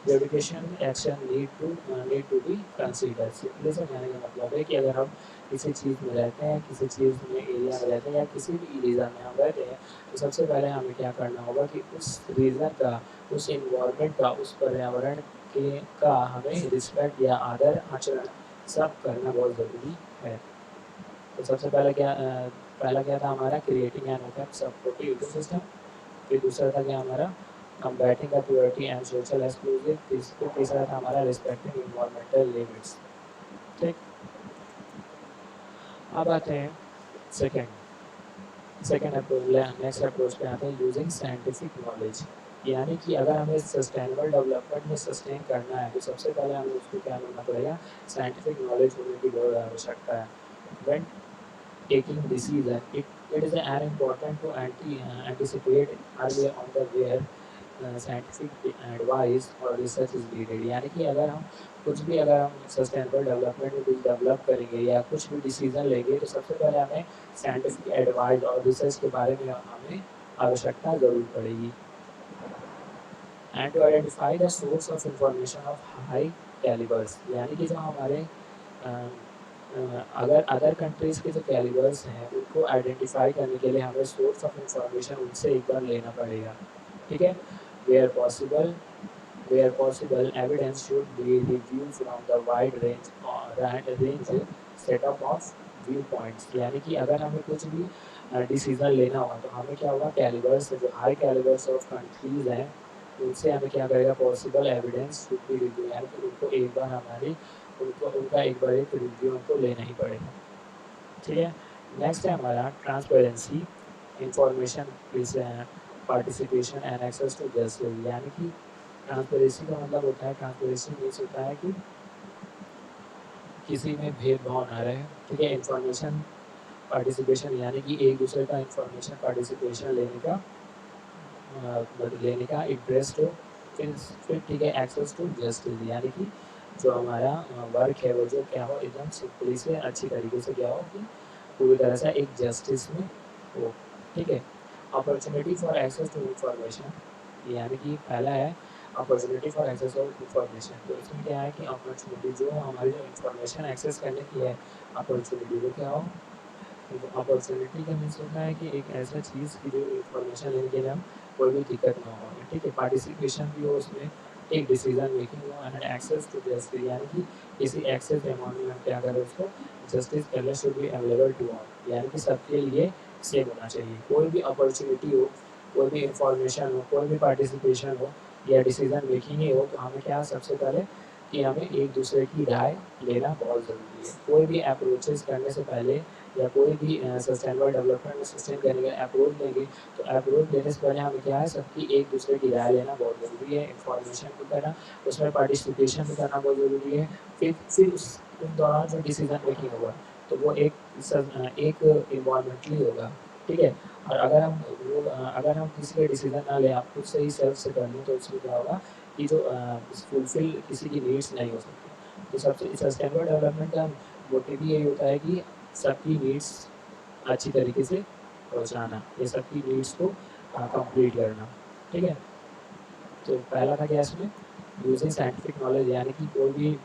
dedication action need to be considered। Simply समझाने का मतलब है कि अगर हम किसी चीज़ में रहते हैं, किसी चीज़ में एरिया में रहते हैं या किसी भी रीजन में हम रहते हैं, तो सबसे पहले हमें क्या करना होगा कि उस रीजन का, उस इन्वायरमेंट का, उस पर्यावरण के का हमें रिस्पेक्ट या आदर आचरण सब करना बहुत ज़रूरी है। तो सबसे पहला क्या था हमारा, creating an open supportive ecosystem. फिर दूसरा था क्या हमारा, combating the poverty and social exclusion. फिर तीसरा था हमारा रिस्पेक्टिंग इन्वायरमेंटल लिमिट्स। ठीक, अब आते हैं second second approach, next approach पे आते हैं यूजिंग साइंटिफिक नॉलेज। यानी कि अगर हमें सस्टेनेबल डेवलपमेंट में सस्टेन करना है तो सबसे पहले हमें उसको क्या करना पड़ेगा, साइंटिफिक नॉलेज होने की बहुत आवश्यकता है। When taking decision, it is an important to anticipate earlier on the where scientific advice और research is needed। यानी कि अगर हम सस्टेनेबल डेवलपमेंट में कुछ डेवलप करेंगे या कुछ भी डिसीजन लेंगे तो सबसे पहले हमें साइंटिफिक एडवाइस और रिसर्च के बारे में हमें आवश्यकता ज़रूर पड़ेगी। And to identify the source of information of high calibres. यानी कि जो हमारे अगर अदर कंट्रीज़ के जो कैलिबर्स हैं उनको आइडेंटिफाई करने के लिए हमें सोर्स ऑफ इंफॉर्मेशन उनसे एक बार लेना पड़ेगा। ठीक है, Where possible, where possible, evidence should be reviewed from the wide range or range setup of viewpoints. यानी कि अगर हमें कुछ भी डिसीजन लेना होगा तो हमें क्या होगा, कैलिबर्स जो हाई कैलिबर्स ऑफ कंट्रीज हैं उनसे हमें क्या करेगा, possible evidence should be review, यानी कि उनको एक बार हमारी उनको उनका एक बार एक रिव्यू हमको लेना ही पड़ेगा। ठीक है, नेक्स्ट है हमारा transparency, information participation and access to justice. यानी कि ट्रांसपेरेंसी का मतलब होता है, ट्रांसपेरेंसी मीन्स होता है कि किसी में भेदभाव ना रहे। ठीक है, इंफॉर्मेशन पार्टिसिपेशन यानी कि एक दूसरे का इंफॉर्मेशन पार्टिसिपेशन लेने का इंटरेस्ट हो। फिर ठीक है, एक्सेस टू जस्टिस यानी कि जो हमारा वर्क है वो जो क्या हो, एकदम सिंपली से अच्छी तरीके से क्या हो कि पूरी तरह से एक जस्टिस में हो। ठीक है, opportunity for access to information यानी कि पहला है opportunity for access of information. तो इसमें क्या है कि अपॉर्चुनिटी जो हमारी जो इंफॉर्मेशन एक्सेस करने की है, अपॉर्चुनिटी वो क्या हो, अपॉर्चुनिटी का मीन्स होता है कि एक ऐसा चीज़ की जो इंफॉर्मेशन लेने के लिए हम कोई भी दिक्कत ना हो हमें। ठीक है, पार्टिसिपेशन भी हो उसमें, एक डिसीजन मेकिंग हो एंड एक्सेस टू जस्टिस यानी कि किसी एक्सेस अमाउंट में हम क्या करें उसको जस्टिस करने should be available to all, यानी कि सबके लिए सेम होना चाहिए। कोई भी अपॉर्चुनिटी हो, कोई भी इंफॉर्मेशन हो, कोई भी पार्टिसिपेशन हो या डिसीजन मेकिंग ही हो, तो हमें क्या सबसे पहले कि हमें एक दूसरे की राय लेना बहुत ज़रूरी है। कोई भी अप्रोचेस करने से पहले या कोई भी सस्टेनेबल डेवलपमेंट में सस्टेन करने का अप्रोच लेंगे तो अप्रोच लेने से पहले हमें क्या है, सबकी एक दूसरे की राय लेना बहुत ज़रूरी है। इंफॉर्मेशन भी करना, उसमें पार्टिसिपेशन भी करना बहुत ज़रूरी है। फिर उस दौरान जो डिसीजन मेकिंग होगा तो वो एक इन्वायरमेंटली होगा। ठीक है, और अगर हम किसी का डिसीजन ना लें, आप खुद से ही सेल्फ से कर लें, तो उसमें क्या होगा कि जो फुलफिल किसी की नीड्स नहीं हो सकती। तो सबसे सस्टेनेबल डेवलपमेंट का मोटिव यही होता है कि सबकी नीड्स अच्छी तरीके से पहुँचाना, ये सबकी नीड्स को कंप्लीट करना। ठीक है, तो पहला था क्या इसमें, यूजिंग साइंटिफिक नॉलेज, यानी कि कोई भी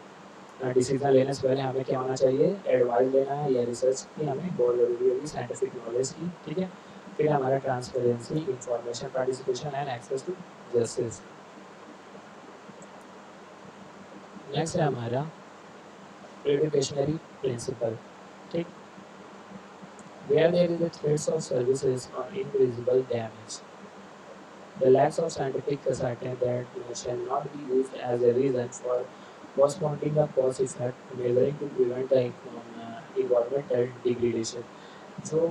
डिसीजन लेने से पहले हमें क्या होना चाहिए, एडवाइस लेना है या रिसर्च की हमें बहुत ज़रूरी होगी, साइंटिफिक नॉलेज की। ठीक है, फिर हमारा transparency, information participation and access to justice. Next है हमारा प्रिकॉशनरी प्रिंसिपल। ठीक, where there is a threats of services or invisible damage, the lack of scientific certainty that shall not be used as a reason for postponing the cause effect measuring to prevent the environmental degradation। जो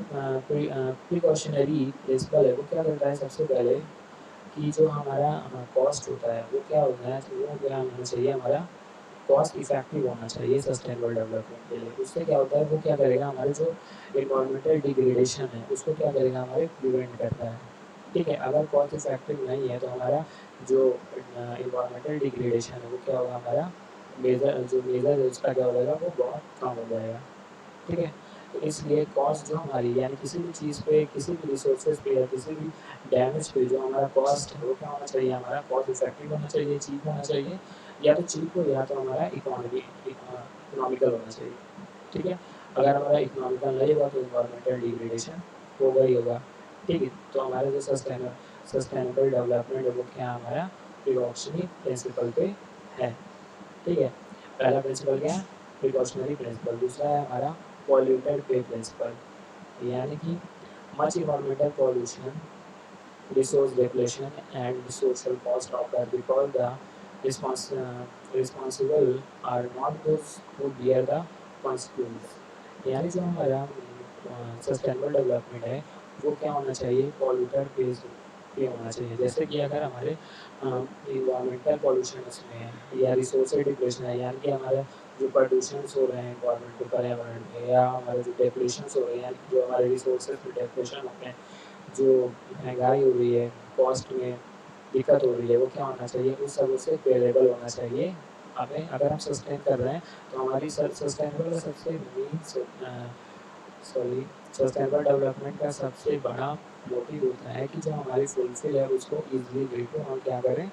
precautionary principal है वो क्या करता है, सबसे पहले कि जो हमारा कॉस्ट होता है वो क्या होता है, तो वो क्या होना चाहिए, हमारा कॉस्ट इफेक्टिव होना चाहिए सस्टेनेबल डेवलपमेंट के लिए। उससे क्या होता है, वो क्या करेगा, हमारे जो इन्वायरमेंटल डिग्रेडेशन है उसको क्या करेगा, हमारे प्रिवेंट करता है। ठीक है, अगर कॉस्ट इफेक्टिव नहीं है तो हमारा जो इन्वायरमेंटल डिग्रेडेशन है वो क्या होगा, हमारा मेजर है उसका क्या हो जाएगा, वो बहुत कम हो जाएगा। ठीक है, तो इसलिए कॉस्ट जो हमारी यानी किसी भी चीज़ पे, किसी भी रिसोर्सेज पे या किसी भी डैमेज पे जो हमारा कॉस्ट है वो क्या होना चाहिए, हमारा कॉस्ट इफेक्टिव होना चाहिए, चीप होना चाहिए। या तो चीप हो या तो हमारा इकोनॉमिकल होना चाहिए। ठीक है, अगर हमारा इकोनॉमिकल नहीं होगा तो इन्वायरमेंटल डिग्रेडेशन होगा ही होगा। ठीक है, तो हमारा जो सस्टेनेबल डेवलपमेंट है वो क्या है, हमारा प्रिकॉशनरी प्रिंसिपल पे है। ठीक है, पहला प्रिंसिपल क्या है, प्रिकॉशनरी प्रिंसिपल। दूसरा है हमारा पॉल्यूटेड पे प्रिंसिपल, यानी कि much environmental pollution, resource depletion and social cost occur because the respons- uh, responsible are not those who bear the consequence। यानी जो हमारा सस्टेनेबल डेवलपमेंट है वो क्या होना चाहिए, पॉल्यूटर बेस्ड पे होना चाहिए। जैसे कि अगर हमारे इन्वायरमेंटल पॉल्यूशन उसमें है या रिसोर्स डिप्लेशन है, यानी कि हमारे जो प्रदूषण हो रहे हैं इन्वायरमेंट पे, पर्यावरण में, या हमारे जो डिप्लेशन हो रहे हैं यानी कि जो हमारे रिसोर्सेज पे डिप्लेशन होते हैं, जो महंगाई हो रही है, कॉस्ट में दिक्कत हो रही है, वो क्या होना चाहिए, उस सब से पेरेबल होना चाहिए हमें। अगर हम सस्टेन कर रहे हैं तो हमारी सस्टेनेबल का सबसे मेन सॉरी सस्टेनेबल डेवलपमेंट का सबसे बड़ा मोटिव होता है कि जो हमारी फुलफिल है उसको ईजिली वे टू हम क्या करें,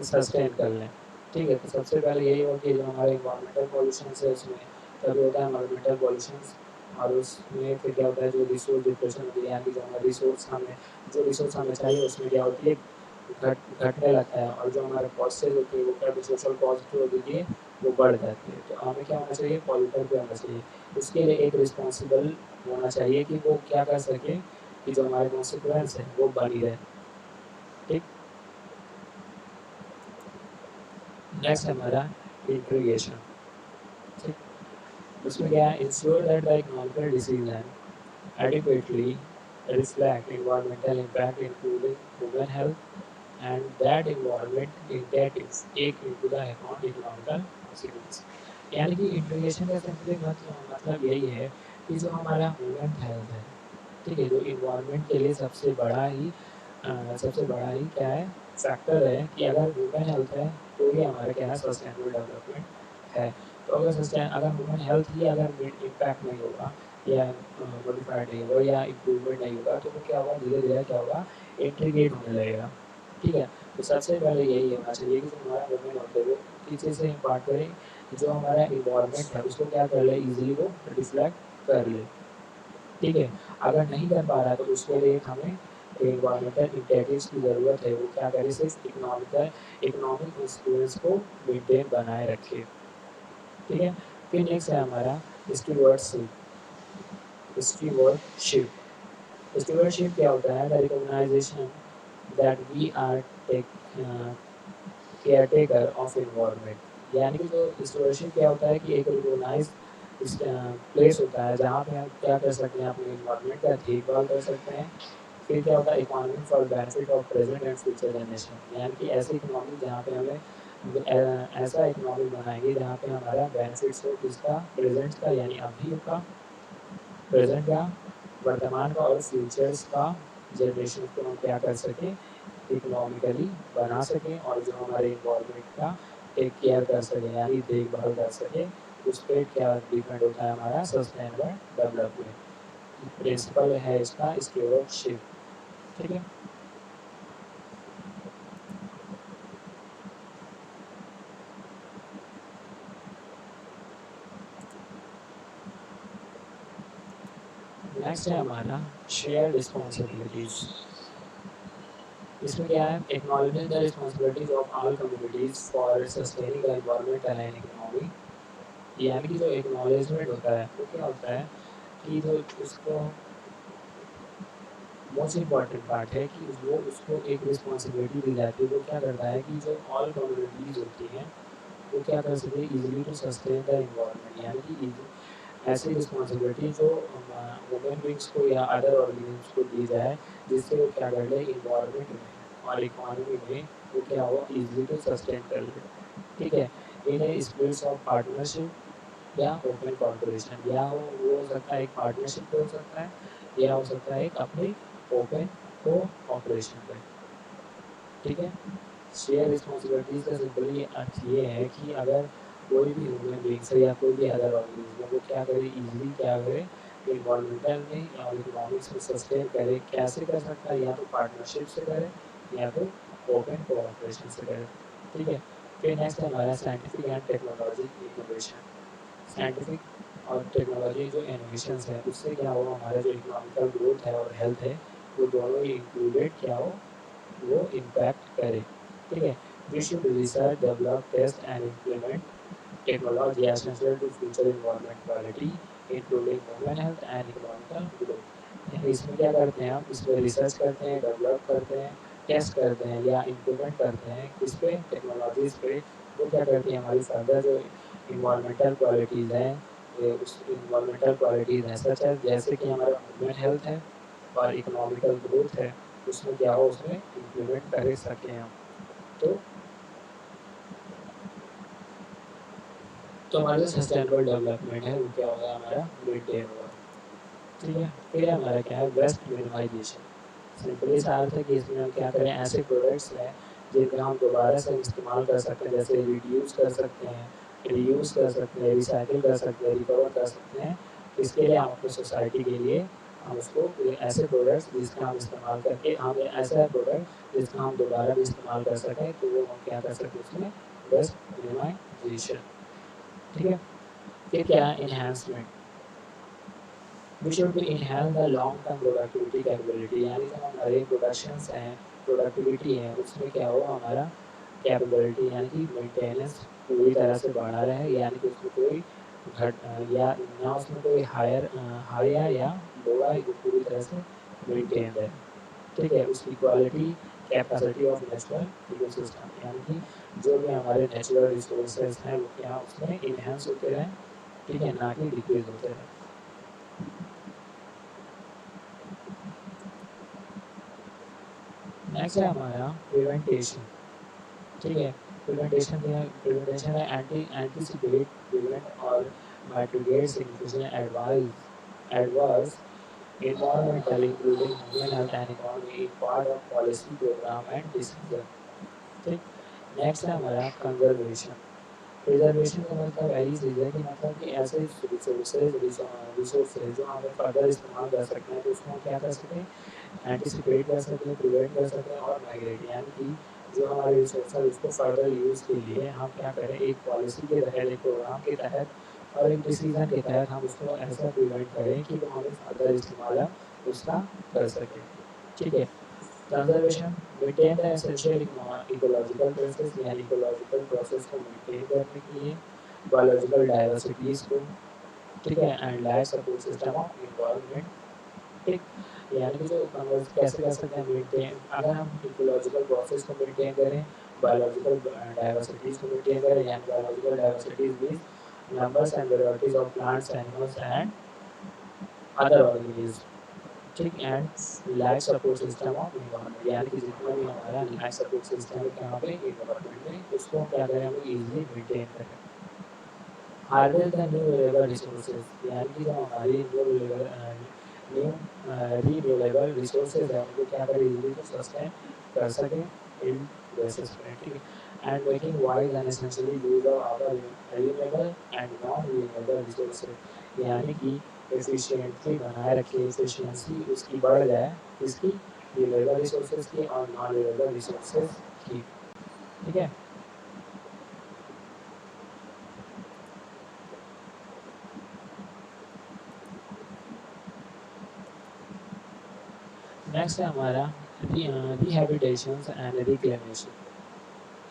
सस्टेन कर लें। ठीक है, तो सबसे पहले यही हो कि जो हमारे इन्वायरमेंटल पॉल्यूशन है उसमें तभी होता है इन्वायरमेंटल पॉल्यूशन। और उसमें फिर क्या होता है, जो रिसोर्स डिप्रेशन होती है, यानी कि जो हमारे रिसोर्स हमें चाहिए उसमें क्या होती है, घटने लगता है और जो हमारा कॉस्टेज होती है वो क्या सोशल कॉस्ट जो होती है वो बढ़ जाती है। तो हमें क्या होना चाहिए, पॉल्यूटर पे होना चाहिए। इसके लिए एक रिस्पॉन्सिबल होना चाहिए कि वो क्या कर सके कि जो हमारे कॉन्सिक्वेंस है वो बनी रहे। ठीक। नेक्स्ट हमारा इंट्रीगेशन। ठीक। उसमें क्या है, ensure that the economical decision adequately reflect environmental impact including human health and that environment initiatives take into the account economical consequences। यानी कि इंटीग्रेशन का सिंपली मतलब यही है कि जो हमारा ह्यूमन हेल्थ है, ठीक है, जो इन्वायरमेंट के लिए सबसे बड़ा ही क्या है फैक्टर है कि अगर ह्यूमन हेल्थ है तो ही हमारा क्या है सस्टेनेबल डेवलपमेंट है। तो अगर ह्यूमन हेल्थ ही अगर इम्पैक्ट नहीं होगा या मॉडिफाइड नहीं होगा या इम्प्रूवमेंट नहीं होगा तो वो क्या होगा, धीरे धीरे क्या होगा, इंट्रीगेट होने लगेगा। ठीक है। तो सबसे पहले यही होना चाहिए कि जो हमारा ह्यूमन हेल्थ है वो किसी से इम्पार्ट करें, जो हमारा इन्वायरमेंट है उसको क्या कर ले, इजीली वो रिफ्लेक्ट कर ले। ठीक है। अगर नहीं कर पा रहा है तो उसके लिए हमें इन्वायरमेंटल इंटेटिव्स की ज़रूरत है, वो क्या करे, सिर्फ इकोनॉमिक इंफ्लुएंस को मेंटेन बनाए रखे। ठीक है। फिर नेक्स्ट है हमारा स्टीवर्डशिप। स्टीवर्डशिप स्टीवर्डशिप क्या होता है, the recognisation that we are care taker of environment. यानी कि जो स्टीवर्डशिप क्या होता है कि एक रिकॉग्नाइज प्लेस होता है जहाँ पे हम क्या कर सकते हैं, अपने इन्वायरमेंट का देखभाल कर सकते हैं। फिर क्या होता है, economy for benefit of present and future generation. यानी कि ऐसी इकोनॉमी जहाँ पे ऐसा इकोनॉमी बनाएंगे जहाँ पे हमारा बेनिफिट्स हो किसका, प्रेजेंट का यानी अभी का, प्रेजेंट का, वर्तमान का और फ्यूचर्स का जनरेशन को हम क्या कर सकें, इकोनॉमिकली बना सकें और जो हमारे इन्वायरमेंट का टेक केयर कर सकें यानी देखभाल कर सकें। उस पर क्या डिपेंड होता है, हमारा सस्टेनेबल डेवलपमेंट। प्रिंसिपल है इसका स्टीवर्डशिप। ठीक है। नेक्स्ट है हमारा शेयर रिस्पॉन्सिबिलिटीज। इसमें क्या है, acknowledging the responsibilities of all communities for sustaining the environment and economy. यानी कि जो एक्नॉलेजमेंट होता है वो क्या होता है कि जो उसको मोस्ट इम्पॉर्टेंट पार्ट है कि वो उसको एक रिस्पॉन्सिबिलिटी दी जाती है। वो क्या करता है कि जो ऑल कम्युनिटीज़ होती हैं वो क्या कर सके, easily to sustain the environment. यानी कि ऐसी रिस्पॉन्सिबिलिटी जो वुमेन बींग्स को या अदर ऑर्गेनिज्म को दी जाए, जिससे वो क्या कर ले, इन्वायरमेंट में और इकोनॉमी में वो क्या हो, इजीली टू सस्टेन कर ले। ठीक है। इन्हें स्पिरिट्स ऑफ पार्टनरशिप या ओपन कॉर्पोरेशन, या वो हो सकता है एक पार्टनरशिप पे हो सकता है या हो सकता है एक अपनी ओपन को ऑपरेशन पे। ठीक है। शेयर रिस्पॉन्सिबिलिटीज़ का सिंपली अर्थ ये है कि अगर कोई भी ह्यूमन बींग्स है या कोई भी अदर ऑर्गेनिज्म है वो क्या करे, इजीली क्या करे, इन्वायरमेंटल में और इकोनॉमिक्स में सस्टेन करे। कैसे कर सकता है, या तो पार्टनरशिप से करे या तो ओपन कोऑपरेशन से करे। ठीक है। फिर नेक्स्ट है हमारा scientific and technology innovation. Scientific और टेक्नोलॉजी जो इनोवेशंस है उससे क्या हो, हमारा जो इकोनॉमिकल ग्रोथ है और हेल्थ है वो दोनों ही इंक्लूडेड क्या हो, वो इम्पैक्ट करे। ठीक है। We should research, develop, test and implement technology essential to future environment quality including human health and economical growth. यानी इसमें क्या करते हैं, हम इसमें रिसर्च करते हैं, डेवलप करते हैं, टेस्ट करते हैं या इम्प्लीमेंट करते हैं किस पे, टेक्नोलॉजीज़ पे। वो क्या करती हैं, हमारी फर्दर जो इन्वायरमेंटल क्वालिटीज़ हैं, उस इन्वायरमेंटल क्वालिटीज़ हैं सच है जैसे कि हमारा ह्यूमन हेल्थ है और इकोनॉमिकल ग्रोथ है, उसमें क्या हो, उसमें इम्प्लीमेंट कर सकें हम। तो तो हमारा जो सस्टेनेबल डेवलपमेंट है वो क्या होगा, हमारा मेंटेन होगा। ठीक है। फिर हमारा क्या है, वेस्ट मिनिमाइजेशन। सिंपली सा अर्थ है कि इसमें हम क्या करें, ऐसे प्रोडक्ट्स हैं जिनका हम दोबारा से इस्तेमाल कर सकते हैं, जैसे रिड्यूस कर सकते हैं, रीयूज़ कर सकते हैं, रिसाइकिल कर सकते हैं, रिकवर कर सकते हैं। इसके लिए हम अपनी सोसाइटी के लिए हम उसको ऐसे प्रोडक्ट्स जिसका हम इस्तेमाल करके हम ऐसा प्रोडक्ट जिसका हम दोबारा भी इस्तेमाल कर सकें, तो वो हम क्या कर सकते हैं उसमें, वेस्ट मिनिमाइजेशन। ठीक है। फिर क्या है, enhancement. We should be inhale the long term productivity capability. यानी जो हमारे प्रोडक्शंस हैं प्रोडक्टिविटी है उसमें क्या होगा, हमारा कैपेबिलिटी यानी कि मेंटेनेंस पूरी तरह से बढ़ा रहे, यानी कि उसमें कोई या ना उसमें कोई हाई है या लो है, वो पूरी तरह से मेंटेन है। ठीक है, उसकी quality capacity of natural ecosystem यानी कि जो भी हमारे नेचुरल रिसोर्सेज हैं वो क्या उसमें इन्हेंस होते रहें, ठीक है, ना कि डिक्रीज होते रहें। नेक्स्ट है हमारा प्रिवेंटेशन। ठीक है, प्रिवेंटेशन है एंटीसिपेट, प्रिवेंट और mitigate significant adverse environmental including human health and economy in part of policy program and decision। ठीक, नेक्स्ट है हमारा कंजर्वेशन। प्रिजर्वेशन का मतलब यही चीज़ है कि मतलब कि ऐसे रिसोर्सेज जो हमें फर्दर इस्तेमाल कर सकते हैं, तो उसको हम क्या कर सकते हैं, एंटिसिपेट कर सकते हैं, प्रिवेंट कर सकते हैं और माइग्रेट यानी कि जो हमारे रिसोर्स है उसको फर्दर यूज़ के लिए हम क्या करें, एक पॉलिसी के तहत, एक प्रोग्राम के तहत और एक डिसीजन के तहत हम उसको ऐसा प्रिवेंट करें कि वो हमें फर्दर इस्तेमाल उसका कर सकें। ठीक है, conservation maintain the essential ecological process यानी इकोलॉजिकल प्रोसेस को मेंटेन करने के लिए, बायोलॉजिकल डाइवर्सिटीज़ को, ठीक है, and life support system of environment. ठीक, यानी कि जो कन्वर्स कैसे कर सकते हैं मेंटेन, अगर हम इकोलॉजिकल प्रोसेस को मेंटेन करें, बायोलॉजिकल डाइवर्सिटीज़ को मेंटेन करें, यानी biological diversities means numbers and varieties of plants, animals and other organism. ठीक, and life support system of environment यानी कि जितना भी हमारा लाइफ सपोर्ट सिस्टम है कहाँ पे, इन्वायरमेंट में, उसको हम क्या करें, हम इजीली मेंटेन करें। Harvest the new renewable resources यानी कि जो हमारी न्यू रीन्यूएबल रिसोर्सेज है उनको क्या करें, इजीली तो सस्टेन कर सकें इन बेसिस पे। ठीक है, and making wise and essentially use of our renewable and non renewable resources यानी कि एफिशिएंटली बनाए रखे, एफिशिएंसी उसकी बढ़ जाए, इसकी रिन्यूएबल रिसोर्सेज की और नॉन रिन्यूएबल रिसोर्सेज की। ठीक है, नेक्स्ट है हमारा रिहैबिटेशन एंड रिक्लेमेशन।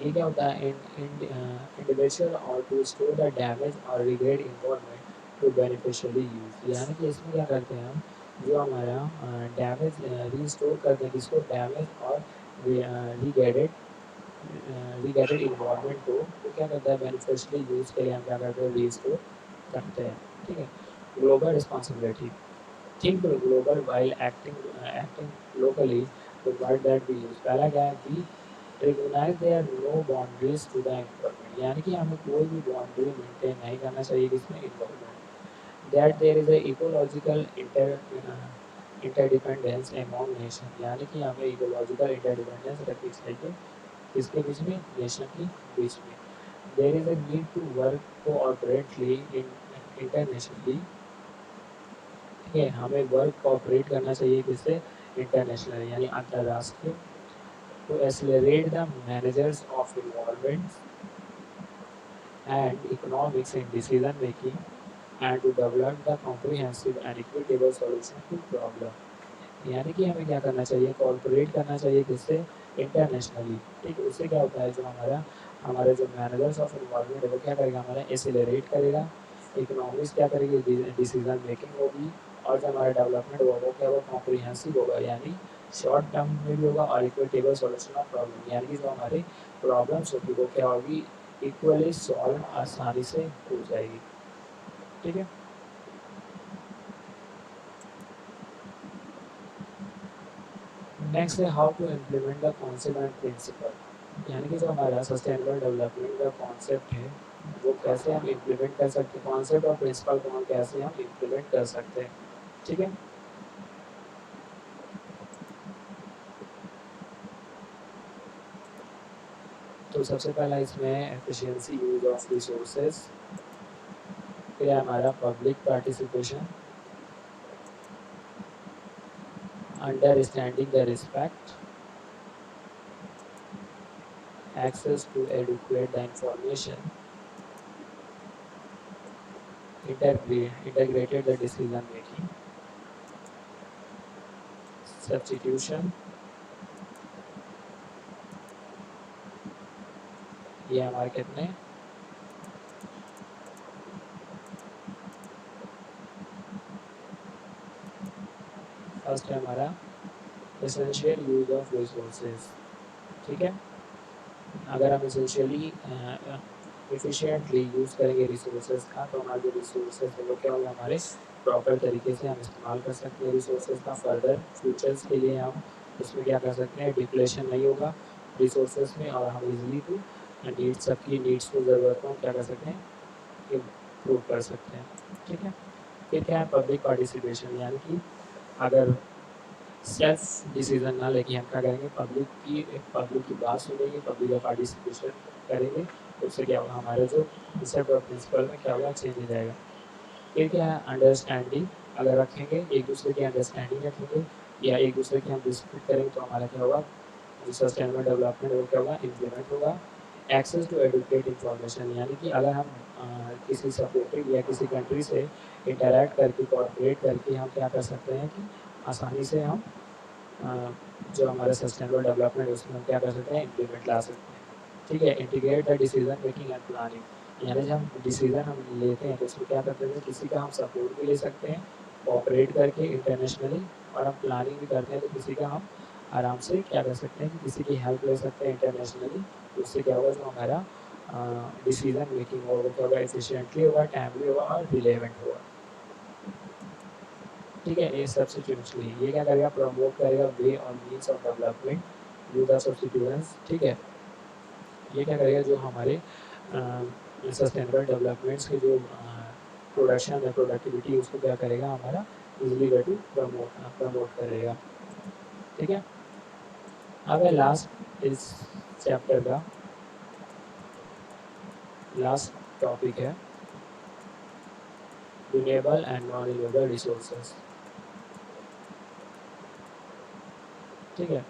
ये क्या होता है, इंडिविजुअल और टू स्टोर द डैमेज और रिग्रेड इन्वॉल्वमेंट टू बेनिफिशियली यूज यानी कि इसमें क्या करते हैं हम, जो हमारा डैमेज रीस्टोर करते हैं, किसको, डैमेज और रिगेडेड रिगेडेड इन्वॉल्वमेंट को वो क्या करता है, बेनिफिशियली यूज के लिए हम क्या करते हैं, रीस्टोर करते हैं। ठीक है, global responsibility, think global while acting locally, the word that we use, पहला क्या है, we recognize there are no boundaries to the environment यानी कि हमें कोई भी बाउंड्री मेंटेन नहीं करना चाहिए किसमें, environment. that there is a ecological interdependence among nation यानी कि हमें इकोलॉजिकल इंटरडिपेंडेंस रखनी चाहिए किसके बीच में, नेशन के बीच में। there is a need to work cooperatively internationally। ठीक है, हमें वर्क कोऑपरेट करना चाहिए किससे, इंटरनेशनल यानी अंतर्राष्ट्रीय, to accelerate the managers of involvement and economics in decision making and to develop the comprehensive and equitable solution to problem यानी कि हमें क्या करना चाहिए, कॉर्पोरेट करना चाहिए किससे, इंटरनेशनली। ठीक है, उससे क्या होता है, जो हमारा हमारे जो मैनेजर्स ऑफ इन्वॉल्वमेंट है वो क्या करेगा, हमारा एक्सेलरेट करेगा, इकोनॉमिक्स क्या करेगी, डिसीजन मेकिंग होगी, और जो हमारा डेवलपमेंट होगा वो क्या होगा, कॉम्प्रिहेंसिव होगा यानी शॉर्ट टर्म में भी होगा, और इक्विटेबल सॉल्यूशन ऑफ प्रॉब्लम यानी कि जो हमारी प्रॉब्लम्स होगी वो क्या होगी, इक्वली सॉल्व आसानी से हो जाएगी। ठीक है, नेक्स्ट है how to implement the concept and principle यानी कि जो हमारा सस्टेनेबल डेवलपमेंट का कॉन्सेप्ट है वो कैसे हम इम्प्लीमेंट कर सकते हैं, कॉन्सेप्ट और प्रिंसिपल को हम कैसे हम इम्प्लीमेंट कर सकते हैं। ठीक है, तो सबसे पहला इसमें एफिशिएंसी यूज ऑफ रिसोर्सेज, फिर है हमारा public participation, understanding the respect, access to adequate the information, integrated the decision making, substitution, ये हमारे कितने, फर्स्ट है हमारा एसेंशियल यूज ऑफ रिसोर्सेज। ठीक है, अगर हम एसेंशियली एफिशिएंटली यूज़ करेंगे रिसोर्सेज का, तो हमारे जो रिसोर्सेज है वो क्या होगा, हमारे प्रॉपर तरीके से हम इस्तेमाल कर सकते हैं रिसोर्सेज का। फर्दर फ्यूचर्स के लिए हम उसमें क्या कर सकते हैं, डिप्लेशन नहीं होगा रिसोर्सेज में, और हम इजीली टू नीड्स, सबकी नीड्स को, ज़रूरत को हम क्या कर सकते हैं, इम्प्रूव कर सकते हैं। ठीक है, फिर क्या है, पब्लिक पार्टिसिपेशन, यानी कि अगर सेल्फ डिसीजन ना लेके हम क्या करेंगे, पब्लिक की बात सुनेंगे, पब्लिक का पार्टिसिपेशन करेंगे, तो उससे क्या होगा, हमारे जो कंसेप्ट और प्रिंसिपल में क्या होगा, चेंज हो जाएगा। फिर क्या है, अंडरस्टैंडिंग अगर रखेंगे, एक दूसरे की अंडरस्टैंडिंग रखेंगे या एक दूसरे की हम रिस्पेक्ट करेंगे, तो हमारा क्या होगा, जो सस्टेनेबल डेवलपमेंट वो क्या होगा, इम्प्लीमेंट होगा। एक्सेस टू एडुकेट इंफॉर्मेशन, यानी कि अगर हम किसी सपोर्टेड या किसी कंट्री से इंटरेक्ट करके, कॉर्पोरेट करके हम क्या कर सकते हैं कि आसानी से हम जो हमारा सस्टेनेबल डेवलपमेंट है उसमें हम क्या कर सकते हैं, इम्प्लीमेंट ला सकते हैं। ठीक है, integrate the decision making and planning, यानी जब हम डिसीजन हम लेते हैं तो उसमें क्या करते हैं, किसी का हम सपोर्ट भी ले सकते हैं कोऑपरेट करके इंटरनेशनली, और हम प्लानिंग भी करते हैं तो किसी का हम आराम से क्या कर सकते हैं कि किसी की हेल्प ले सकते हैं इंटरनेशनली। तो उससे क्या होगा, जो हमारा डिसीजन मेकिंग होगा वो क्या होगा, एफिशिएंटली होगा, टाइमली होगा और रिलेवेंट होगा। ठीक है, ये सब्सिट्यूशनली ये क्या करेगा, प्रमोट करेगा वे और means of development use of substituents. ठीक है, ये क्या करेगा, जो हमारे सस्टेनेबल डेवलपमेंट्स के जो प्रोडक्शन है, प्रोडक्टिविटी, उसको क्या करेगा, हमारा इजीली वे टू प्रमोट करेगा। ठीक है, अब है लास्ट इस चैप्टर का लास्ट टॉपिक है renewable and non renewable resources. ठीक है,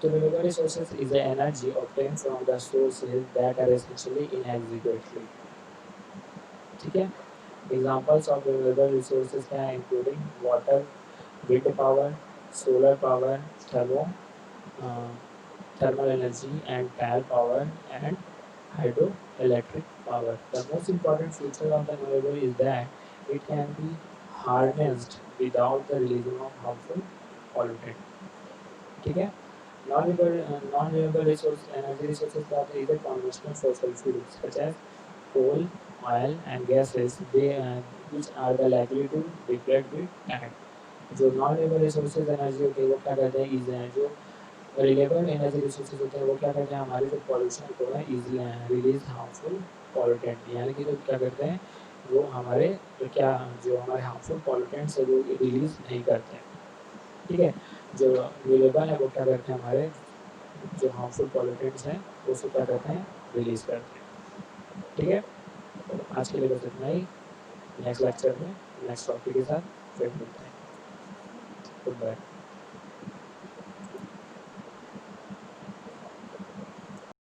तो renewable resources is the energy obtained from the sources that are essentially inextricably। ठीक है, एग्जांपल्स ऑफ रिन्यूएबल रिसोर्सेज क्या है, including water, wind power, solar power, thermal energy and पैर power and hydro electric power. The most important feature of the renewable is that it can be harnessed without the releasing of harmful pollutant। ठीक है, non-renewable resource energy resources का होता है either conventional fossil fuels such as coal, oil and gases, they which are the likely to deplete with time। जो non renewable resources energy होती है वो क्या करते हैं, जो रिन्यूएबल एनर्जी रिसोर्सेज होते हैं वो क्या करते हैं, हमारे जो पॉल्यूशन को है रिलीज हार्मफुल पॉल्यूटेंट, यानी कि जो क्या करते हैं, वो हमारे क्या, जो हमारे हार्मफुल पॉल्यूटेंट्स है वो रिलीज नहीं करते हैं। ठीक है, जो रिन्यूएबल है वो क्या करते हैं, हमारे जो हार्मफुल पॉल्यूटेंट्स हैं वो उसको क्या करते हैं, रिलीज करते हैं। ठीक है, आज के लिए बस इतना ही। नेक्स्ट लेक्चर में नेक्स्ट टॉपिक के साथ फिर मिलते हैं। Good bye.